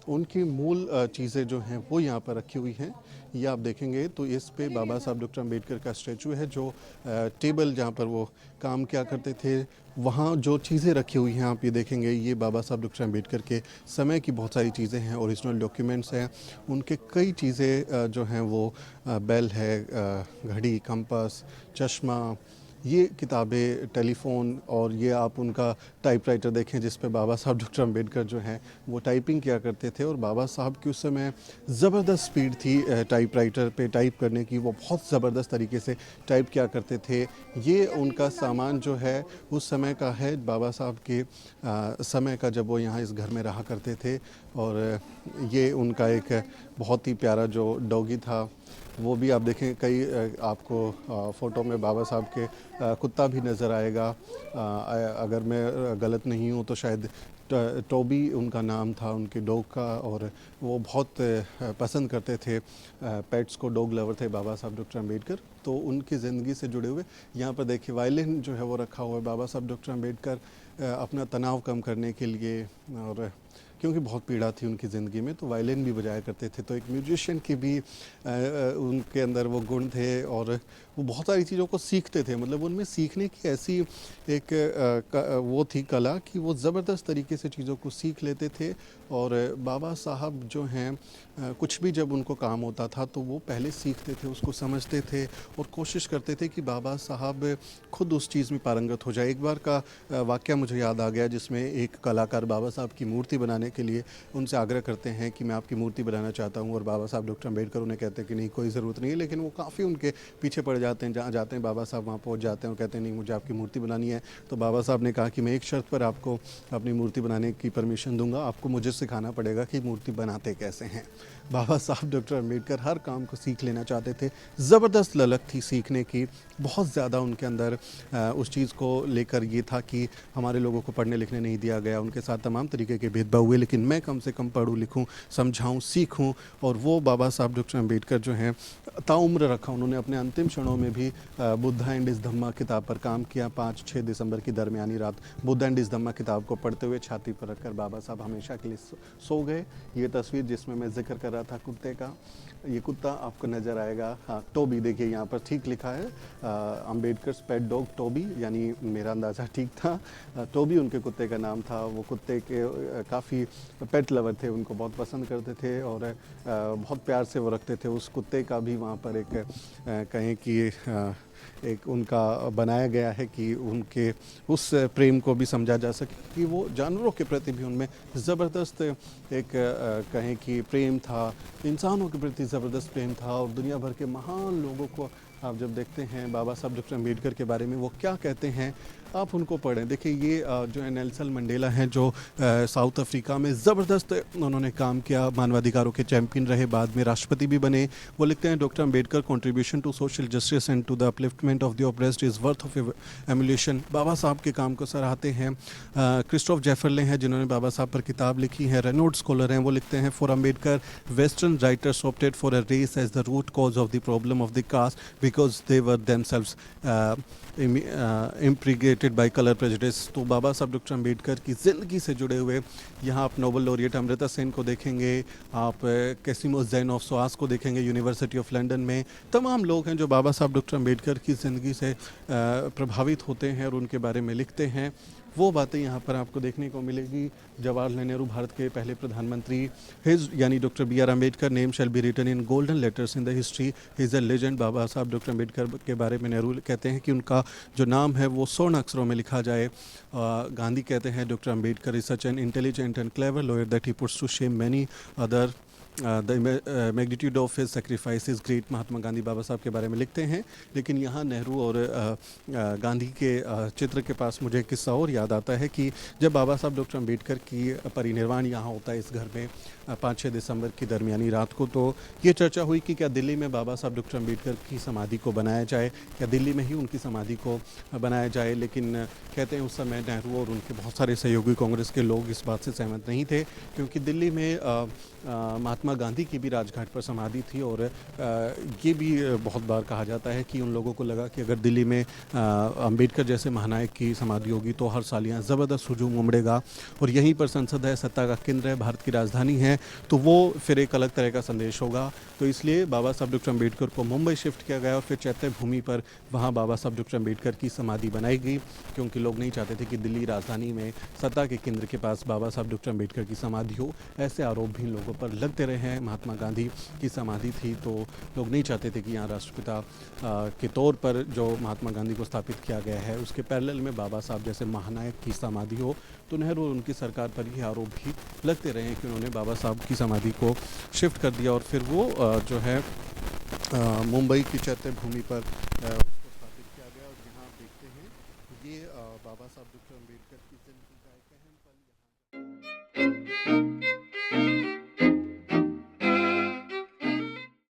उनकी मूल चीज़ें जो हैं वो यहाँ पर रखी हुई हैं। ये आप देखेंगे तो इस पे बाबा साहब डॉक्टर अम्बेडकर का स्टैचू है, जो टेबल जहाँ पर वो काम किया करते थे, वहाँ जो चीज़ें रखी हुई हैं आप ये देखेंगे, ये बाबा साहब डॉक्टर अम्बेडकर के समय की बहुत सारी चीज़ें हैं, ओरिजिनल डॉक्यूमेंट्स हैं। उनके कई चीज़ें जो हैं वो बेल है, घड़ी, कंपास, चश्मा, ये किताबें, टेलीफ़ोन और ये आप उनका टाइपराइटर देखें जिस पे बाबा साहब डॉक्टर अंबेडकर जो हैं वो टाइपिंग किया करते थे। और बाबा साहब की उस समय ज़बरदस्त स्पीड थी टाइपराइटर पे टाइप करने की, वो बहुत ज़बरदस्त तरीके से टाइप किया करते थे। ये उनका सामान जो है उस समय का है, बाबा साहब के समय का, जब वो यहाँ इस घर में रहा करते थे। और ये उनका एक बहुत ही प्यारा जो डॉगी था वो भी आप देखें, कई आपको फ़ोटो में बाबा साहब के कुत्ता भी नज़र आएगा। अगर मैं गलत नहीं हूँ तो शायद टोबी उनका नाम था उनके डॉग का। और वो बहुत पसंद करते थे पेट्स को, डॉग लवर थे बाबा साहब डॉक्टर अंबेडकर। तो उनकी ज़िंदगी से जुड़े हुए यहाँ पर देखिए वायलिन जो है वो रखा हुआ है। बाबा साहब डॉक्टर अंबेडकर अपना तनाव कम करने के लिए, और क्योंकि बहुत पीड़ा थी उनकी ज़िंदगी में, तो वायलिन भी बजाया करते थे। तो एक म्यूजिशियन की भी उनके अंदर वो गुण थे। और वो बहुत सारी चीज़ों को सीखते थे, मतलब उनमें सीखने की ऐसी एक वो थी कला कि वो ज़बरदस्त तरीके से चीज़ों को सीख लेते थे। और बाबा साहब जो हैं कुछ भी जब उनको काम होता था तो वो पहले सीखते थे, उसको समझते थे और कोशिश करते थे कि बाबा साहब खुद उस चीज़ में पारंगत हो जाए। एक बार का वाक़या मुझे याद आ गया जिसमें एक कलाकार बाबा साहब की मूर्ति बनाने के लिए उनसे आग्रह करते हैं कि मैं आपकी मूर्ति बनाना चाहता हूँ। और बाबा साहब डॉक्टर अंबेडकर उन्हें कहते हैं कि नहीं, कोई ज़रूरत नहीं है। लेकिन वो काफ़ी उनके पीछे पड़ जाते हैं। जहाँ जाते हैं बाबा साहब वहाँ पहुँच जाते हैं और कहते हैं नहीं, मुझे आपकी मूर्ति बनानी है। तो बाबा साहब ने कहा कि मैं एक शर्त पर आपको अपनी मूर्ति बनाने की परमिशन दूंगा, आपको मुझे सिखाना पड़ेगा कि मूर्ति बनाते कैसे हैं। बाबा साहब डॉक्टर अंबेडकर हर काम को सीख लेना चाहते थे। ज़बरदस्त ललक थी सीखने की, बहुत ज़्यादा उनके अंदर उस चीज़ को लेकर ये था कि हमारे लोगों को पढ़ने लिखने नहीं दिया गया, उनके साथ तमाम तरीके के भेदभाव हुए, लेकिन मैं कम से कम पढ़ूँ, लिखूँ, समझाऊँ, सीखूँ। और वो बाबा साहब डॉक्टर अंबेडकर जो हैं ताउम्र रखा। उन्होंने अपने अंतिम क्षणों में भी बुद्धा एंड इस धम्मा किताब पर काम किया। 5-6 दिसंबर की दरमियानी रात बुद्धा एंड इस धम्मा किताब को पढ़ते हुए छाती पर रखकर बाबा साहब हमेशा के लिए सो गए। ये तस्वीर जिसमें मैं जिक्र कर रहा था कुत्ते का, ये कुत्ता आपको नज़र आएगा। हाँ, टोबी, देखिए यहाँ पर ठीक लिखा है, अंबेडकर पेट डॉग टोबी, यानी मेरा अंदाज़ा ठीक था। टोबी उनके कुत्ते का नाम था। वो कुत्ते के काफ़ी पेट लवर थे, उनको बहुत पसंद करते थे और बहुत प्यार से वो रखते थे। उस कुत्ते का भी वहाँ पर एक कहें कि एक उनका बनाया गया है कि उनके उस प्रेम को भी समझा जा सके कि वो जानवरों के प्रति भी उनमें ज़बरदस्त एक कहें कि प्रेम था, इंसानों के प्रति ज़बरदस्त प्रेम था। और दुनिया भर के महान लोगों को आप जब देखते हैं बाबा साहब डॉक्टर अंबेडकर के बारे में वो क्या कहते हैं, आप उनको पढ़ें। देखिए ये जो है नेल्सन मंडेला हैं, जो साउथ अफ्रीका में ज़बरदस्त उन्होंने काम किया, मानवाधिकारों के चैम्पियन रहे, बाद में राष्ट्रपति भी बने। वो लिखते हैं doctor Ambedkar contribution to social justice and to the upliftment of the oppressed is worth of emulation. Baba Saheb के काम को सराहते हैं। क्रिस्टोफ जेफरले हैं जिन्होंने बाबा साहब पर किताब लिखी है, रेनोल्ड स्कॉलर हैं, वो लिखते हैं for Ambedkar western writers opted for a race as the root cause of the problem of the caste because they were themselves impregnated by colour prejudice. तो बाबा साहब डॉक्टर अंबेडकर की ज़िंदगी से जुड़े हुए यहाँ आप नोबल लॉरिएट अमृता सेन को देखेंगे, आप कैसिमो जैन ऑफ सोआस को देखेंगे यूनिवर्सिटी ऑफ लंदन में। तमाम लोग हैं जो बाबा साहब डॉक्टर अंबेडकर की ज़िंदगी से प्रभावित होते हैं और उनके बारे में लिखते हैं। वो बातें यहाँ पर आपको देखने को मिलेगी। जवाहरलाल नेहरू भारत के पहले प्रधानमंत्री, हिज यानी doctor B R Ambedkar name shall be written in golden letters in the history, he's a legend. Baba Saheb doctor Ambedkar के बारे में नेहरू कहते हैं कि उनका जो नाम है वो स्वर्ण अक्षरों में लिखा जाए। गांधी कहते हैं doctor Ambedkar is such an intelligent and clever lawyer that he puts to shame many other, the magnitude of his sacrifice is great. Mahatma Gandhi Baba Saheb के बारे में लिखते हैं। लेकिन यहाँ नेहरू और गांधी के चित्र के पास मुझे एक किस्सा और याद आता है कि जब बाबा साहब डॉक्टर अंबेडकर की परिनिर्वाण यहाँ होता है इस घर में 5-6 दिसंबर की दरमियानी रात को, तो ये चर्चा हुई कि क्या दिल्ली में बाबा साहब डॉक्टर अंबेडकर की समाधि को बनाया जाए, क्या दिल्ली में ही उनकी समाधि को बनाया जाए। लेकिन कहते हैं उस समय नेहरू और उनके बहुत सारे सहयोगी कांग्रेस के लोग इस बात से सहमत नहीं थे, क्योंकि दिल्ली में महात्मा गांधी की भी राजघाट पर समाधि थी। और ये भी बहुत बार कहा जाता है कि उन लोगों को लगा कि अगर दिल्ली में अंबेडकर जैसे महानायक की समाधि होगी तो हर साल यहाँ ज़बरदस्त हुजूम उमड़ेगा। और यहीं पर संसद है, सत्ता का केंद्र है, भारत की राजधानी है। हैं तो वो फिर एक अलग तरह का संदेश होगा। तो इसलिए बाबा साहब डॉक्टर अम्बेडकर को मुंबई शिफ्ट किया गया और फिर चैत्य भूमि पर वहाँ बाबा साहब डॉक्टर अम्बेडकर की समाधि बनाई गई, क्योंकि लोग नहीं चाहते थे कि दिल्ली राजधानी में सत्ता के केंद्र के पास बाबा साहब डॉक्टर अम्बेडकर की समाधि हो। ऐसे आरोप भी लोगों पर लगते रहे हैं। महात्मा गांधी की समाधि थी तो लोग नहीं चाहते थे कि यहाँ राष्ट्रपिता के तौर पर जो महात्मा गांधी को स्थापित किया गया है उसके पैरेलल में बाबा साहब जैसे महानायक की समाधि हो। तो नेहरू और उनकी सरकार पर ये आरोप भी लगते रहे हैं कि उन्होंने बाबा साहब की समाधि को शिफ्ट कर दिया और फिर वो जो है मुंबई की चैत्य भूमि पर उसको स्थापित किया गया। और यहाँ आप देखते हैं ये बाबा साहब डॉक्टर अम्बेडकर की जिंदगी का एक अहम पल यहाँ